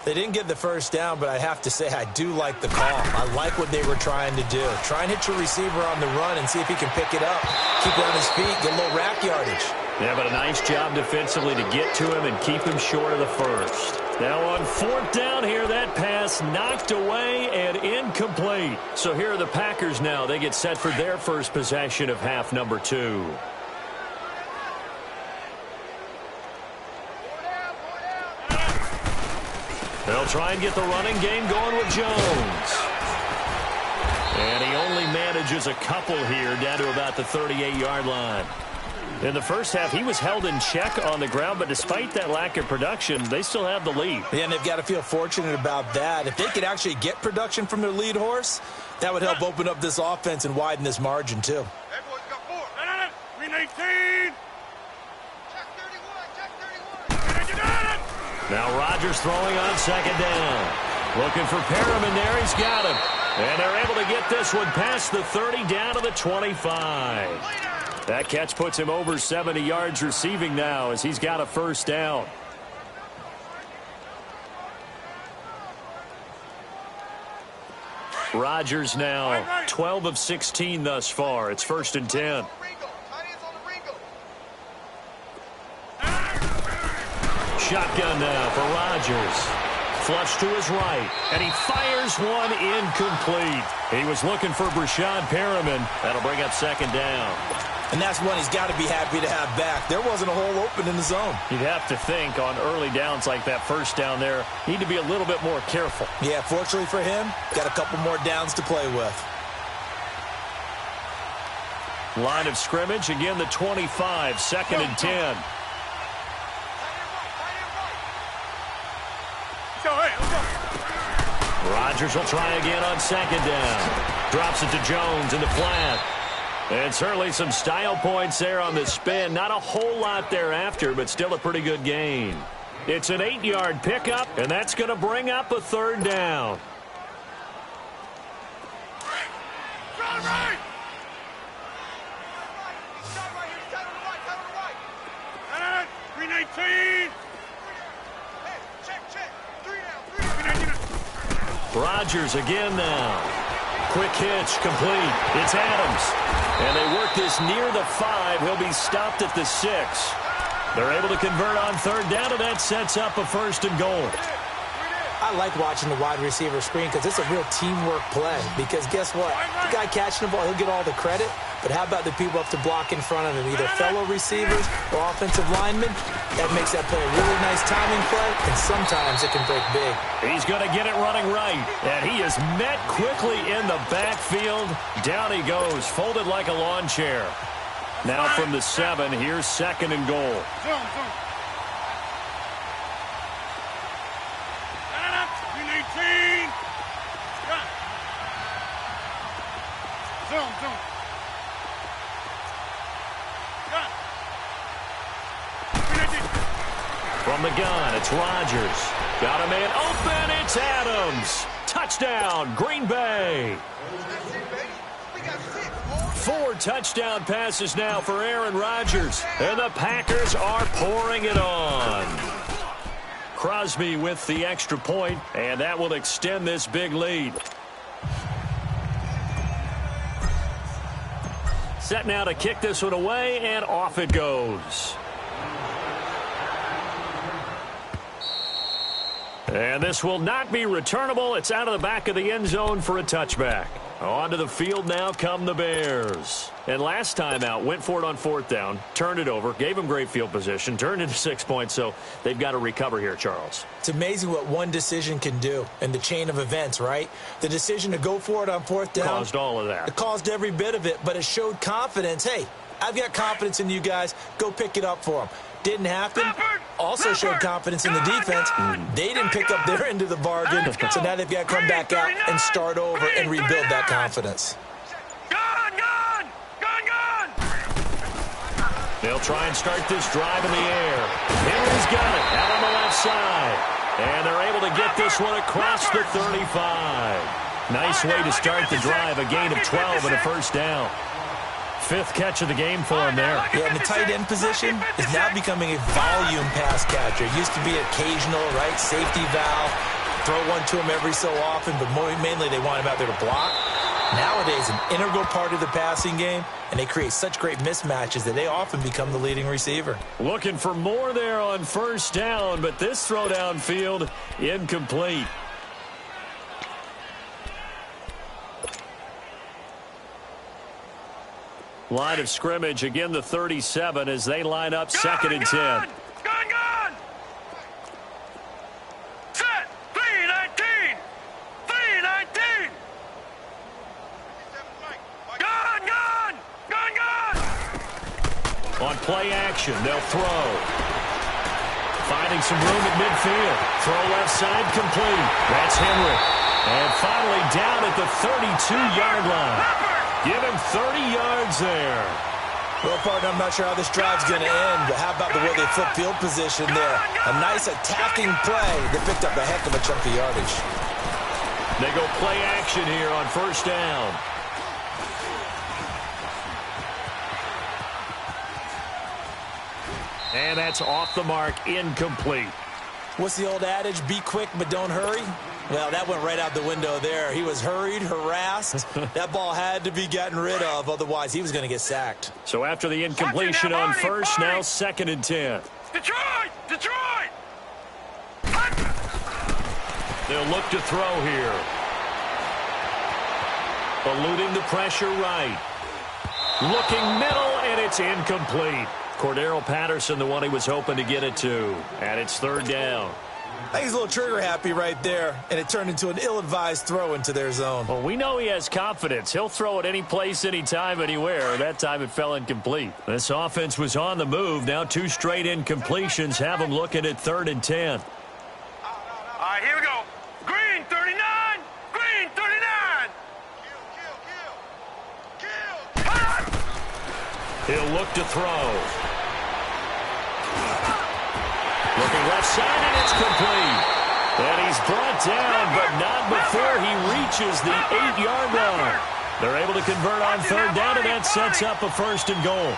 They didn't get the first down, but I have to say I do like the call. I like what they were trying to do. Try and hit your receiver on the run and see if he can pick it up. Keep it on his feet, get a little rack yardage. Yeah, but a nice job defensively to get to him and keep him short of the first. Now on 4th down here, that pass knocked away and incomplete. So here are the Packers now. They get set for their first possession of half number 2. They'll try and get the running game going with Jones. And he only manages a couple here down to about the 38-yard line. In the first half, he was held in check on the ground, but despite that lack of production, they still have the lead. Yeah, and they've got to feel fortunate about that. If they could actually get production from their lead horse, that would help open up this offense and widen this margin, too. That boy's got 4. No. Green 18. Check 31. Check 31. Now Rodgers throwing on second down. Looking for Perriman there. He's got him. And they're able to get this one past the 30 down to the 25. That catch puts him over 70 yards receiving now as he's got a first down. Rodgers now 12 of 16 thus far. It's 1st and 10. Shotgun now for Rodgers. Flush to his right, and he fires one incomplete. He was looking for Brashad Perriman. That'll bring up second down. And that's one he's got to be happy to have back. There wasn't a hole open in the zone. You'd have to think on early downs like that first down there, need to be a little bit more careful. Yeah, fortunately for him, got a couple more downs to play with. Line of scrimmage, again the 25, 2nd and 10. Rodgers will try again on second down. Drops it to Jones in the flat. And certainly some style points there on the spin. Not a whole lot thereafter, but still a pretty good gain. It's an 8-yard pickup, and that's going to bring up a 3rd down. Green 18. Rodgers again now. Quick hitch, complete. It's Adams. And they work this near the 5. He'll be stopped at the 6. They're able to convert on 3rd down, and that sets up a 1st and goal. I like watching the wide receiver screen because it's a real teamwork play. Because guess what? The guy catching the ball, he'll get all the credit. But how about the people up to block in front of him, either fellow receivers or offensive linemen? That makes that play a really nice timing play, and sometimes it can break big. He's going to get it running right, and he is met quickly in the backfield. Down he goes, folded like a lawn chair. Now from the 7, here's 2nd and goal. From the gun, it's Rodgers. Got a man open, it's Adams. Touchdown, Green Bay. 4 touchdown passes now for Aaron Rodgers. And the Packers are pouring it on. Crosby with the extra point, and that will extend this big lead. Set now to kick this one away, and off it goes. And this will not be returnable. It's out of the back of the end zone for a touchback. Onto the field now come the Bears. And last time out, went for it on 4th down, turned it over, gave them great field position, turned into 6 points, so they've got to recover here, Charles. It's amazing what one decision can do in the chain of events, right? The decision to go for it on 4th down. Caused all of that. It caused every bit of it, but it showed confidence. Hey, I've got confidence in you guys. Go pick it up for them. Didn't happen. Also showed confidence in the defense. They didn't pick up their end of the bargain, so now they've got to come back out and start over and rebuild that confidence. They'll try and start this drive in the air. Henry's got it out on the left side. And they're able to get this one across the 35. Nice way to start the drive, a gain of 12 and a first down. 5th catch of the game for him there. Yeah, and the tight end position is now becoming a volume pass catcher. It used to be occasional, right, safety valve, throw one to him every so often, but mainly they want him out there to block. Nowadays, an integral part of the passing game, and they create such great mismatches that they often become the leading receiver. Looking for more there on 1st down, but this throw downfield incomplete. Line of scrimmage, again the 37 as they line up 2nd and 10. Gun! Set! 3-19! 3-19! play action. They'll throw. Finding some room at midfield. Throw left side complete. That's Henry. And finally down at the 32-yard line. Give him 30 yards there. Well, partner, I'm not sure how this drive's going to end, but how about the way they flip field position there? A nice attacking play that picked up a heck of a chunk of yardage. They go play action here on first down. And that's off the mark, incomplete. What's the old adage? Be quick, but don't hurry. Well, that went right out the window there. He was hurried, harassed. That ball had to be gotten rid of, otherwise he was going to get sacked. So after the incompletion on first, now 2nd and 10. Detroit! Detroit! They'll look to throw here. Eluding the pressure right. Looking middle, and it's incomplete. Cordero Patterson, the one he was hoping to get it to. And it's 3rd down. I think he's a little trigger happy right there, and it turned into an ill-advised throw into their zone. Well, we know he has confidence. He'll throw it any place, anytime, anywhere. That time it fell incomplete. This offense was on the move. Now 2 straight incompletions have them looking at 3rd and 10. All right, here we go. Green, 39. Green, 39. Kill. He'll look to throw. Looking left side, and it's complete. And he's brought down, but not before he reaches the 8-yard line. They're able to convert on 3rd down, and that sets up a 1st and goal.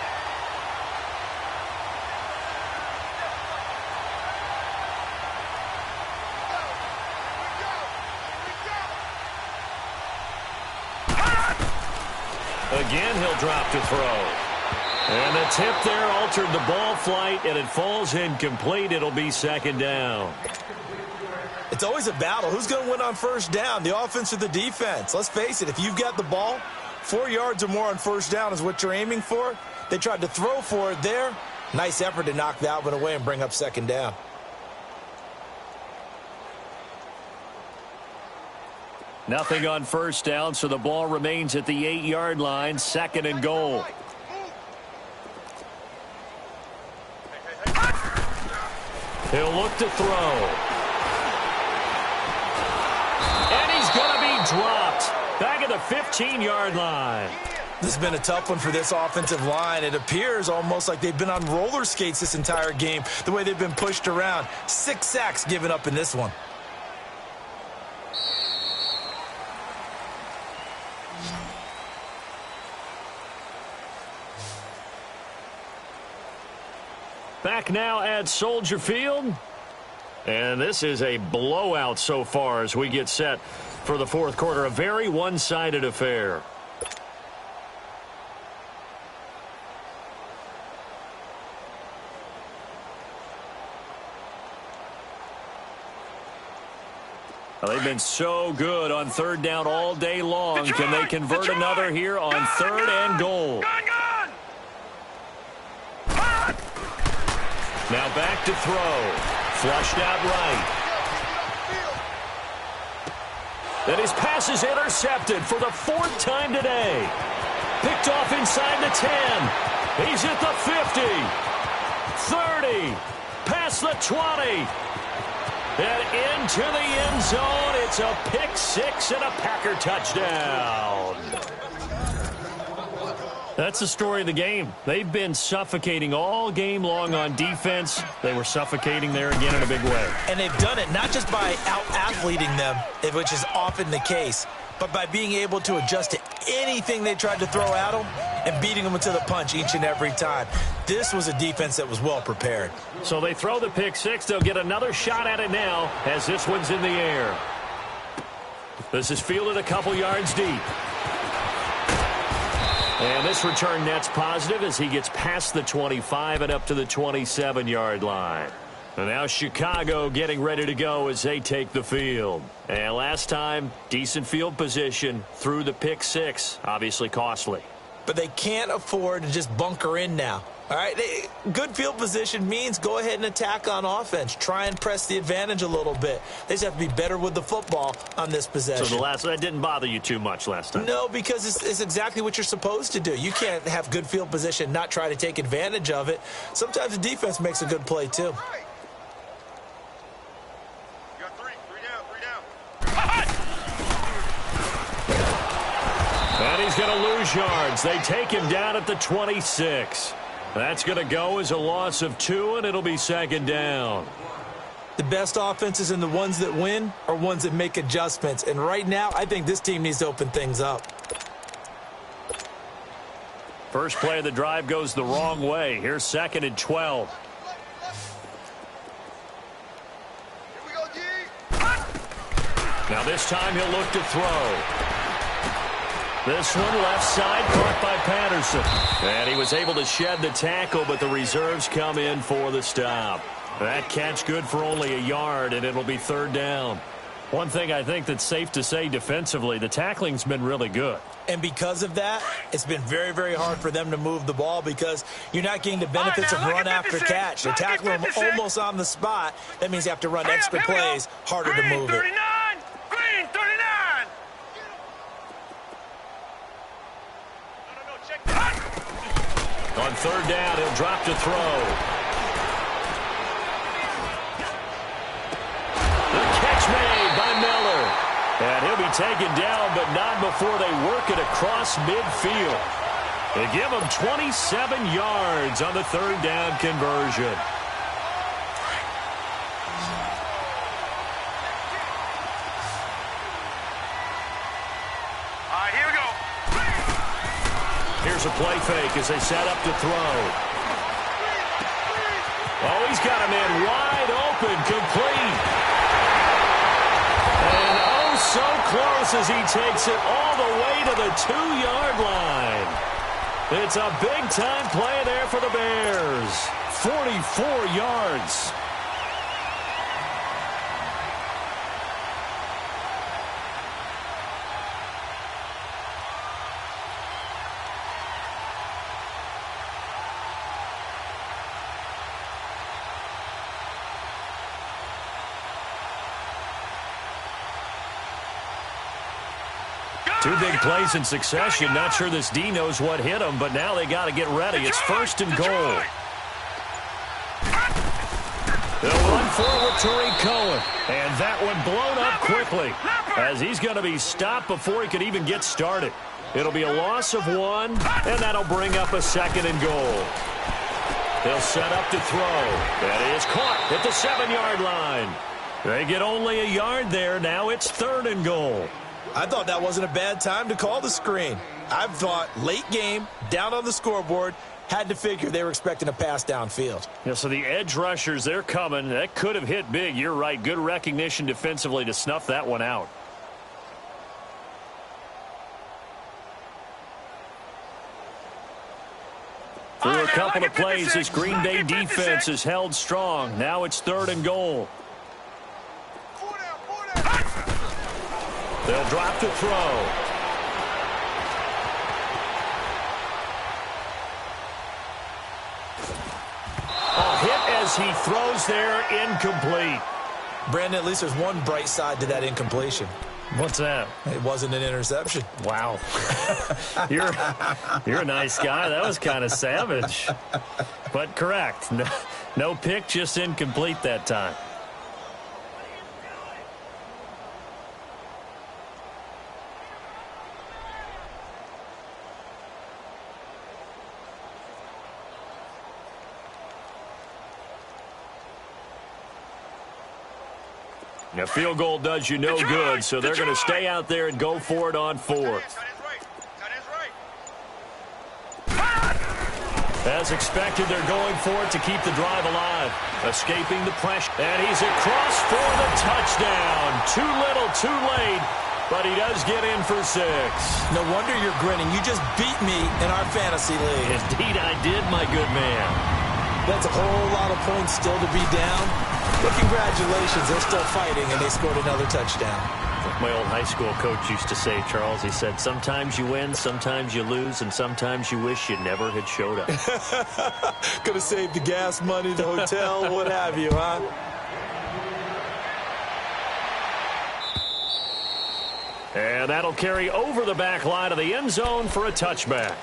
Again, he'll drop to throw. And the tip there altered the ball flight, and it falls incomplete. It'll be 2nd down. It's always a battle. Who's going to win on first down, the offense or the defense? Let's face it, if you've got the ball, 4 yards or more on first down is what you're aiming for. They tried to throw for it there. Nice effort to knock that one away and bring up 2nd down. Nothing on first down, so the ball remains at the 8-yard line, 2nd and goal. He'll look to throw. And he's going to be dropped. Back at the 15-yard line. This has been a tough one for this offensive line. It appears almost like they've been on roller skates this entire game, the way they've been pushed around. 6 sacks given up in this one. Back now at Soldier Field. And this is a blowout so far as we get set for the 4th quarter. A very one-sided affair. Well, they've been so good on 3rd down all day long. Can they convert another here on 3rd and goal? Now back to throw. Flushed out right. Then his pass is intercepted for the 4th time today. Picked off inside the 10. He's at the 50. 30. Past the 20. And into the end zone. It's a pick 6 and a Packer touchdown. That's the story of the game. They've been suffocating all game long on defense. They were suffocating there again in a big way. And they've done it not just by out-athleting them, which is often the case, but by being able to adjust to anything they tried to throw at them and beating them to the punch each and every time. This was a defense that was well prepared. So they throw the pick 6. They'll get another shot at it now as this one's in the air. This is fielded a couple yards deep. And this return net's positive as he gets past the 25 and up to the 27-yard line. And now Chicago getting ready to go as they take the field. And last time, decent field position through the pick 6, obviously costly. but they can't afford to just bunker in now. All right, good field position means go ahead and attack on offense. Try and press the advantage a little bit. They just have to be better with the football on this possession. So that didn't bother you too much last time? No, because it's exactly what you're supposed to do. You can't have good field position, not try to take advantage of it. Sometimes the defense makes a good play, too. And he's going to lose yards. They take him down at the 26. That's going to go as a loss of 2, and it'll be second down. The best offenses and the ones that win are ones that make adjustments. And right now, I think this team needs to open things up. First play of the drive goes the wrong way. Here's 2nd and 12. Now this time he'll look to throw. This one left side caught by Patterson. And he was able to shed the tackle, but the reserves come in for the stop. That catch good for only a yard, and it'll be 3rd down. One thing I think that's safe to say defensively, the tackling's been really good. And because of that, it's been very, very hard for them to move the ball because you're not getting the benefits of run after catch. They tackle them almost on the spot. That means you have to run extra plays, harder to move it. Green, 39! On 3rd down, he'll drop to throw. The catch made by Miller. And he'll be taken down, but not before they work it across midfield. They give him 27 yards on the 3rd down conversion. Here we go. Here's a play fake as they set up to throw. Oh, he's got a man wide open, complete. And oh, so close as he takes it all the way to the 2-yard line. It's a big-time play there for the Bears. 44 yards. Two big plays in succession. Not sure this D knows what hit him, but now they got to get ready. It's 1st and goal. They'll run forward to Tariq Cohen. And that one blown up quickly as he's going to be stopped before he could even get started. It'll be a loss of 1, and that'll bring up a 2nd and goal. They'll set up to throw. That is caught at the 7-yard line. They get only a yard there. Now it's 3rd and goal. I thought that wasn't a bad time to call the screen. I thought late game, down on the scoreboard, had to figure they were expecting a pass downfield. Yeah, so the edge rushers, they're coming. That could have hit big. You're right. Good recognition defensively to snuff that one out. Through a couple of plays, this Green Bay defense is held strong. Now it's 3rd and goal. They'll drop to throw. A hit as he throws there, incomplete. Brandon, at least there's one bright side to that incompletion. What's that? It wasn't an interception. Wow. You're a nice guy. That was kind of savage. But correct. No pick, just incomplete that time. A field goal does you no good, so they're going to stay out there and go for it on 4th. As expected, they're going for it to keep the drive alive. Escaping the pressure. And he's across for the touchdown. Too little, too late, but he does get in for 6. No wonder you're grinning. You just beat me in our fantasy league. Indeed, I did, my good man. That's a whole lot of points still to be down. But congratulations, they're still fighting, and they scored another touchdown. My old high school coach used to say, Charles, he said, sometimes you win, sometimes you lose, and sometimes you wish you never had showed up. Could have saved the gas money, the hotel, what have you, huh? And that'll carry over the back line of the end zone for a touchback.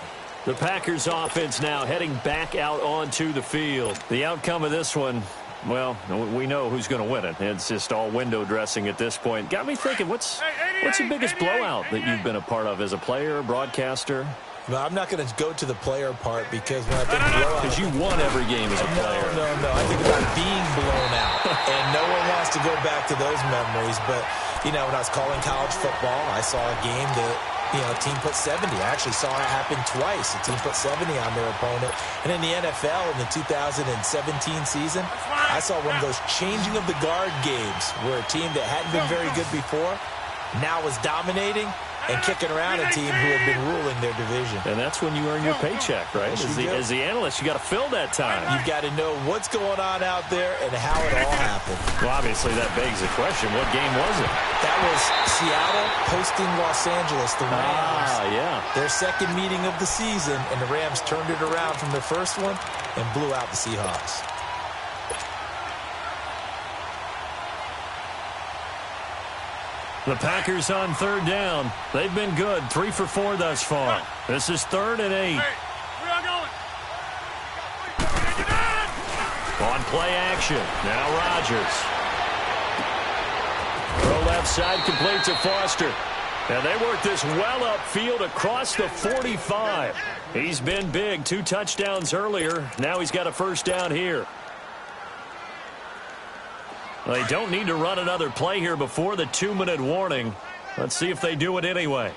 The Packers offense now heading back out onto the field. The outcome of this one, well, we know who's going to win it. It's just all window dressing at this point. Got me thinking, what's the biggest blowout that you've been a part of as a player, broadcaster? No, I'm not going to go to the player part because when I think blowout... Because you won every game as a player. No. I think about being blown out. And no one wants to go back to those memories. But, you know, when I was calling college football, I saw a game that, you know, a team put 70. I actually saw it happen twice. A team put 70 on their opponent. And in the NFL, in the 2017 season, I saw one of those changing of the guard games where a team that hadn't been very good before now was dominating and kicking around a team who had been ruling their division. And that's when you earn your paycheck, right? As the analyst, you got to fill that time. You've got to know what's going on out there and how it all happened. Well, obviously, that begs the question, what game was it? That was Seattle hosting Los Angeles, the Rams. Yeah. Their second meeting of the season, and the Rams turned it around from their first one and blew out the Seahawks. The Packers on third down. They've been good, 3 for 4 thus far. This is 3rd and 8. On play action, now Rodgers. Throw left side, complete to Foster. And they work this well upfield across the 45. He's been big, 2 touchdowns earlier. Now he's got a first down here. Well, they don't need to run another play here before the 2-minute warning. Let's see if they do it anyway.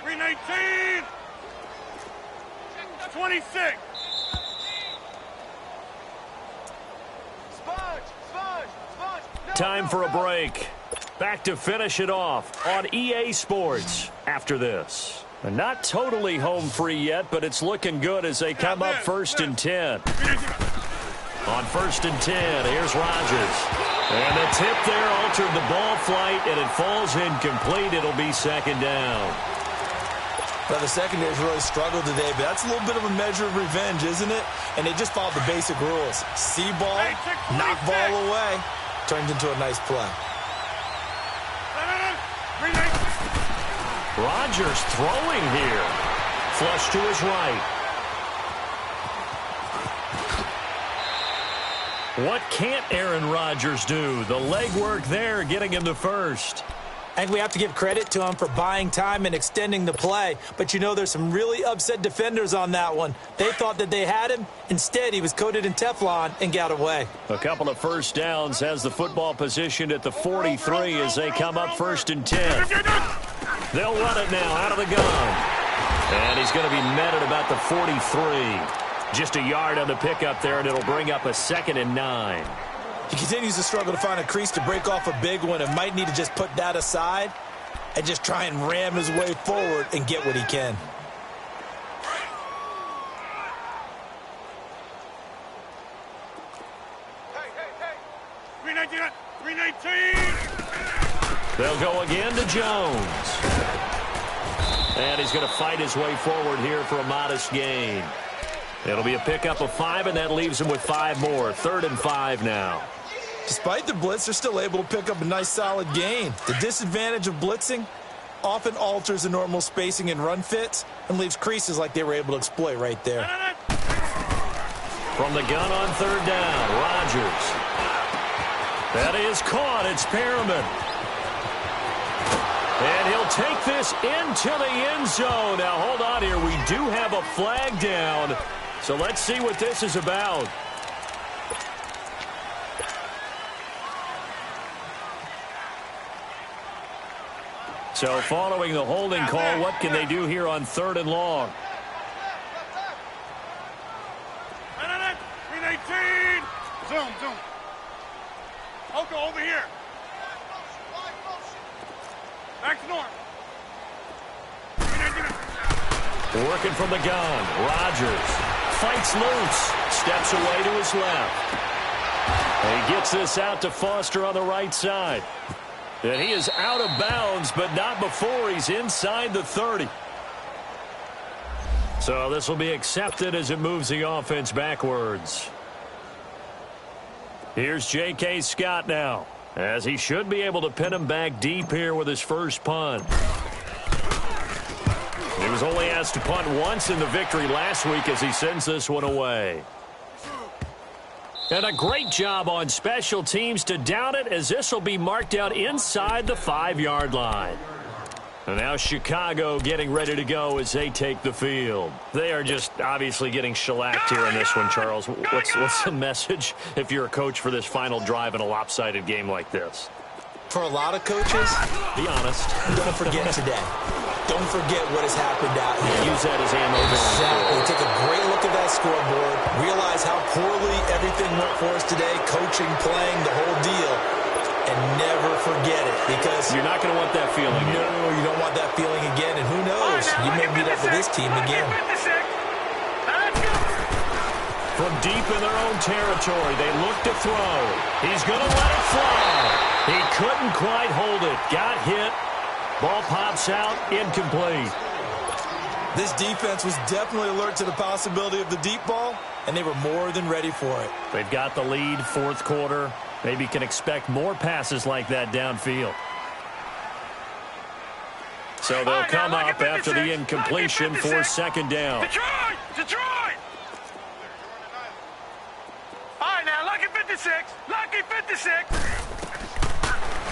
319. 26. Time for a break. Back to finish it off on EA Sports after this. And not totally home free yet, but it's looking good as they come up 1st and 10. On 1st and 10, here's Rodgers. And the tip there altered the ball flight, and it falls incomplete. It'll be 2nd down. Well, the secondary's really struggled today, but that's a little bit of a measure of revenge, isn't it? And they just followed the basic rules. See ball, knock ball away. Turns into a nice play. Rodgers throwing here. Flush to his right. What can't Aaron Rodgers do? The legwork there getting him the first. I think we have to give credit to him for buying time and extending the play. But, you know, there's some really upset defenders on that one. They thought that they had him. Instead, he was coated in Teflon and got away. A couple of first downs, has the football positioned at the 43 as they come up 1st and 10. They'll run it now out of the gun. And he's going to be met at about the 43. Just a yard on the pickup there, and it'll bring up a 2nd and 9. He continues to struggle to find a crease to break off a big one and might need to just put that aside and just try and ram his way forward and get what he can. Hey. 319. They'll go again to Jones. And he's going to fight his way forward here for a modest gain. It'll be a pickup of 5, and that leaves him with 5 more. 3rd and 5 now. Despite the blitz, they're still able to pick up a nice solid gain. The disadvantage of blitzing often alters the normal spacing and run fits and leaves creases like they were able to exploit right there. From the gun on 3rd down, Rodgers. That is caught. It's Perriman. And he'll take this into the end zone. Now, hold on here. We do have a flag down. So let's see what this is about. So following the holding call, what can they do here on 3rd and long? 319. Zoom. Okay, over here. Back to north. Working from the gun. Rodgers fights loose. Steps away to his left. And he gets this out to Foster on the right side. And he is out of bounds, but not before he's inside the 30. So this will be accepted as it moves the offense backwards. Here's J.K. Scott now, as he should be able to pin him back deep here with his first punt. He was only asked to punt once in the victory last week as he sends this one away. And a great job on special teams to down it, as this will be marked out inside the 5-yard line. And now Chicago getting ready to go as they take the field. They are just obviously getting shellacked here in this one, Charles. What's the message if you're a coach for this final drive in a lopsided game like this? For a lot of coaches, be honest. Don't forget today. Don't forget what has happened out here. Use that as ammo. Exactly. Take a great look at that scoreboard. Realize how poorly everything went for us today. Coaching, playing, the whole deal. And never forget it, because you're not going to want that feeling again. No, you don't want that feeling again. And who knows? You may meet up with this team again. From deep in their own territory, they look to throw. He's going to let it fly. He couldn't quite hold it. Got hit. Ball pops out, incomplete. This defense was definitely alert to the possibility of the deep ball, and they were more than ready for it. They've got the lead, fourth quarter. Maybe can expect more passes like that downfield. So they'll come up after the incompletion for second down. Detroit! All right, now, lucky 56. Lucky 56.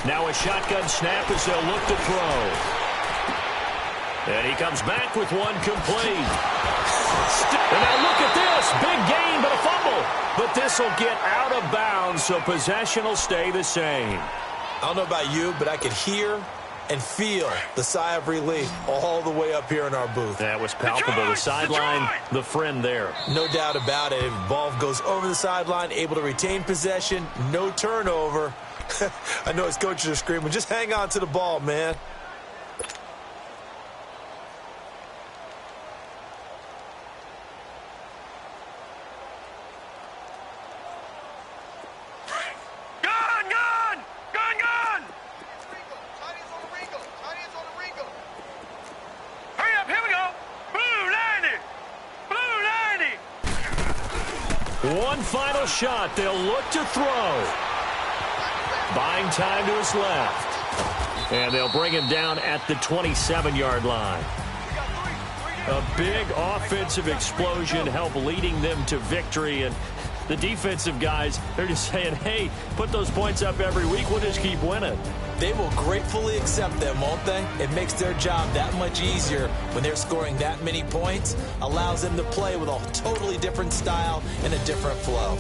Now a shotgun snap as they'll look to throw. And he comes back with one complete. And now look at this. Big gain, but a fumble. But this will get out of bounds, so possession will stay the same. I don't know about you, but I could hear and feel the sigh of relief all the way up here in our booth. That was palpable. The sideline, the friend there. No doubt about it. If the ball goes over the sideline, able to retain possession, no turnover. I know his coaches are screaming, just hang on to the ball, man. Hurry up, here we go. Blue 90. One final shot. They'll look to throw. Buying time to his left. And they'll bring him down at the 27-yard line. A big offensive explosion helped leading them to victory. And the defensive guys, they're just saying, hey, put those points up every week. We'll just keep winning. They will gratefully accept them, won't they? It makes their job that much easier when they're scoring that many points. Allows them to play with a totally different style and a different flow.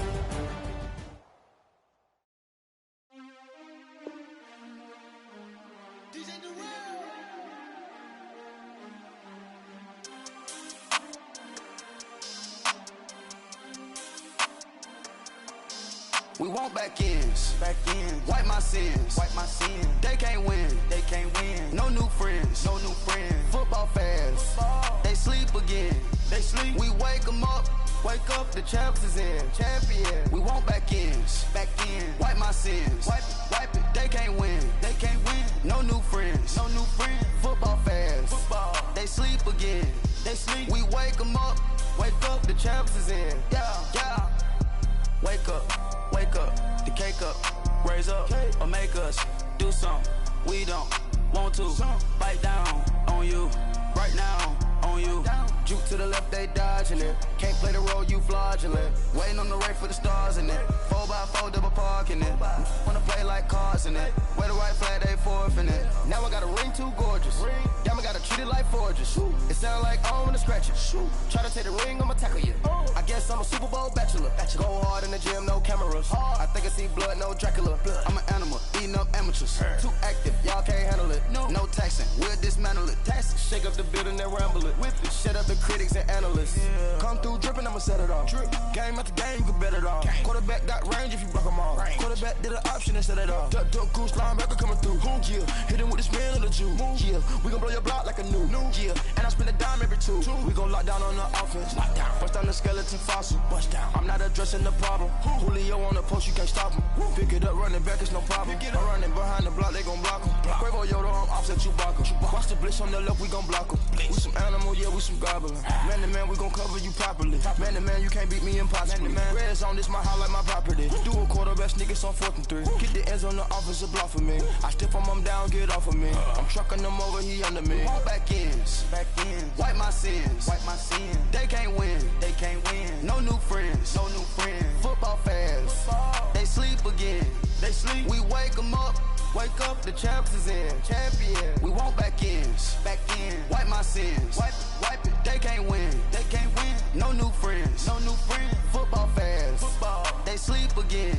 We want back ends. Wipe my sins. They can't win. No new friends. Football fans. They sleep again. We wake them up. Wake up, the champs is in. Champion. We want back ends. Wipe my sins. Wipe it. They can't win. No new friends. Football fans. They sleep again. We wake them up. Wake up, the champs is in. Yeah. Wake up, the cake up, raise up, or make us do something we don't want to. Bite down on you, right now on you. Juke to the left, they dodging it. Can't play the role, you fraudulent. Waiting on the right for the stars in it. 4x4 double parking it. Wanna play like cars in it. Wear the white flag, they forfeit it. Now I got a ring too gorgeous. Damn, I gotta treat it like forges. It sound like I wanna scratch it. Try to take the ring, I'ma tackle you. I guess I'm a Super Bowl bachelor. Go hard in the gym, no cameras. I think I see blood, no Dracula. I'm an animal, eating up amateurs. Too active, y'all can't handle it. No taxing, we'll dismantle it. Shake up the building and ramble it. Whip it, shut up the critics and analysts. Come through dripping, I'ma set it off. Game after game, you can bet it off. Quarterback got range if you block them off. Quarterback did an option instead of off. Duck, goose, linebacker coming through. Yeah, hit him with the spin of the Jew. Yeah, we gon' blow your block like a new. Yeah, and I spend a dime every two. We gon' lock down on the offense. Bust down the skeleton fossil. I'm not addressing the problem. Julio on the post, you can't stop him. Pick it up, running back, it's no problem. I'm running behind the block, they gon' block him. Quavo Yoda, I'm offset Chewbacca. Watch the blitz on the left, we gon' block him. We some animal, yeah, we some goblin. Man to man, we gon' cover you properly. Man to man, you can't beat me impossibly. Reds on this, my house like my property. Do a quarterback sneakers on 4th and 3. Get the ends on the offensive block for me. I stiff him, I'm down, get off of me. I'm trucking them over, he under me. Back ends, wipe my sins, They can't win, No new friends, Football fast, they sleep again. We wake them up. Wake up, the champs is in. Champion. We want back ends. Wipe my sins. Wipe it. They can't win. No new friends. Football fast. They sleep again.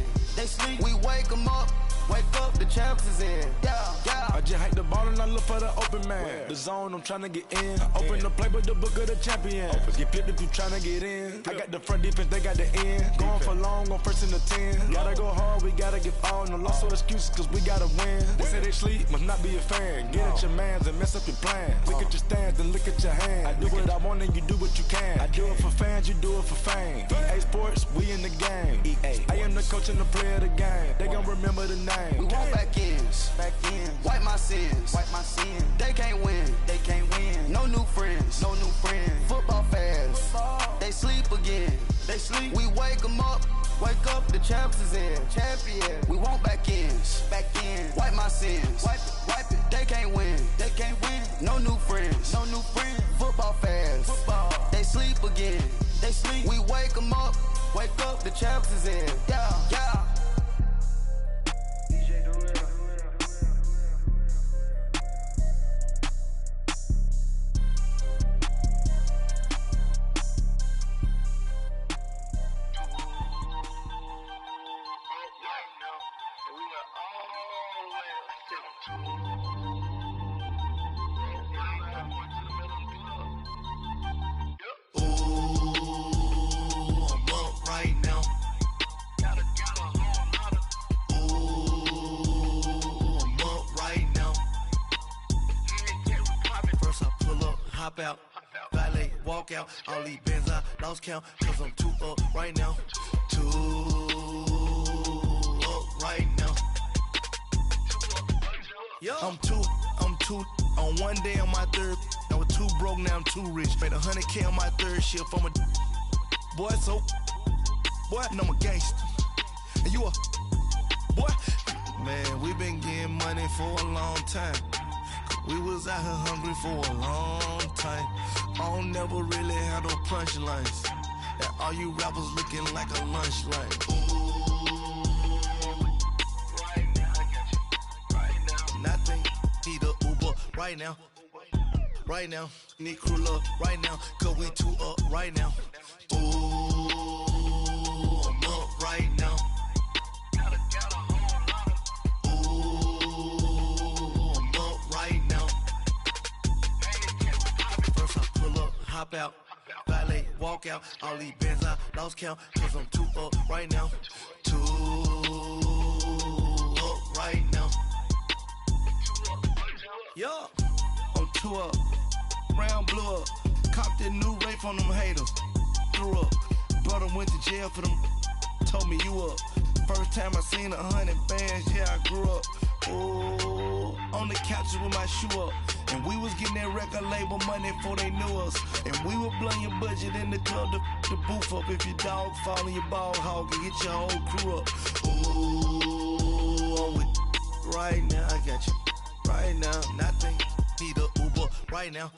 We wake them up. Wake up, the champs is in. Yeah. I just hike the ball and I look for the open man. The zone, I'm tryna get in. Open the playbook, the book of the champion. Get flipped if you tryna get in. I got the front defense, they got the end. Going for long, on 1st and 10. Gotta go hard, we gotta give all. No loss or excuses, cause we gotta win. They say they sleep, must not be a fan. Get at your mans and mess up your plan. Look at your stands and look at your hands. I do what I want and you do what you can. I do it for fans, you do it for fame. EA Sports, we in the game. I am the coach and the player of the game. They gon' remember the name. We want back ends. Wipe my sins. They can't win. No new friends. Football fast. They sleep again. We wake them up. Wake up, the champs is in. Champion. We want back ends. Wipe my sins. Wipe it. They can't win. No new friends. Football fast. They sleep again. We wake them up. Wake up, the champs is in. Yeah. Hop out, valet, walk out. All these bands I lost count, cause I'm too up right now. Too up right now. I'm two on one day on my third. I was too broke, now I'm too rich. Made 100K on my third shift. I'm a boy, I'm a gangster. And you a boy? Man, we been getting money for a long time. We was out here hungry for a long time. I don't never really have no punchlines. And all you rappers looking like a lunch line. Ooh, right now, I got you. Right now, nothing. Need a Uber right now. Right now, need crew love right now. Cause we too up right now. Ooh, I'm up right now. Hop out, valet, walk out. All these bands I lost count, cause I'm too up right now. Too up right now. Yo, I'm too up. Round blew up. Copped that new rape from them haters. Threw up. Brother went to jail for them. Told me you up. First time I seen 100 bands, yeah, I grew up. Ooh, on the couches with my shoe up. And we was getting that record label money before they knew us. And we were blowing your budget in the club to the booth up. If your dog fall in your ball hog and get your whole crew up. Ooh, I'm with right now, I got you. Right now, nothing. Need a Uber right now.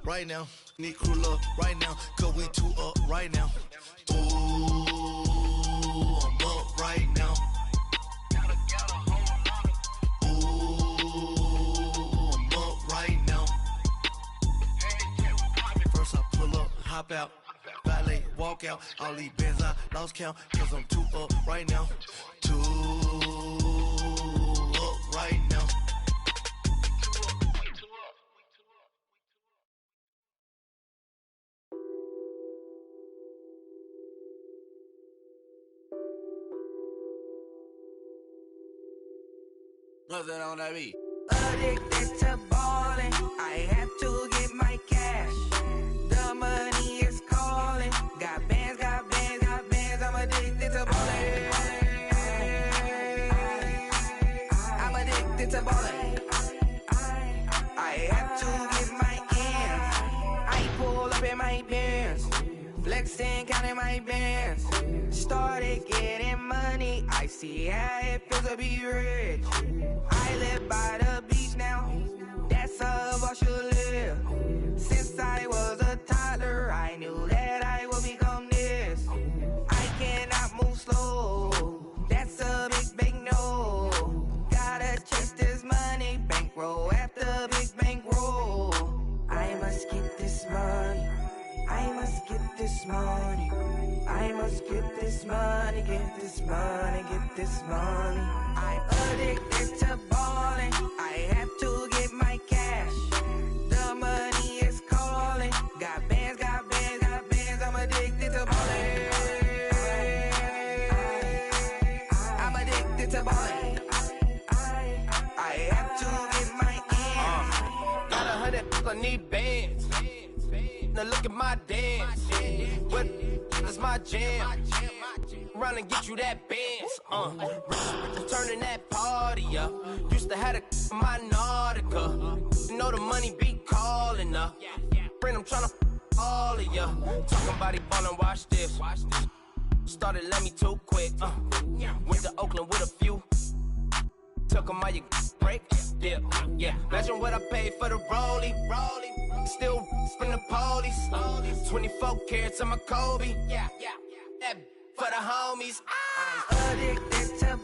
Right now, need crew love right now. Cause we too up right now. Ooh, I'm up right now. Hop out, valet, walk out. All these bands I lost count, cause I'm too up right now. Too up right now. What's that on that beat? Adicted have to get my ends. I pull up in my Benz, flexing, counting my bands. Started getting money, I see how it feels to be rich. I live by the beach now, that's how I should live. Since I was a toddler, I knew that I would become this. I cannot move slow, that's a big no. Gotta chase this money, bankroll after big bankroll. I must get this money, I must get this money, I must get this money, get this money, get this money. I'm addicted to balling, I have to get my cash. The money is calling, got bands, got bands, got bands. I'm addicted to balling, I'm addicted to balling. I have to get my ends. Got 100, I need bands. Now look at my dance. What is my jam? Run and get you that bands. Turning that party up. Used to have a my Nautica. You know the money be calling up. Friend, I'm tryna all of ya. Talking about it ballin', watch this. Started let me too quick. Went to Oakland with a few. Took 'em all your break. Yeah. Imagine what I paid for the rollie. Still from the police. 24 carats on my Kobe. Yeah. That for the homies. I'm addicted to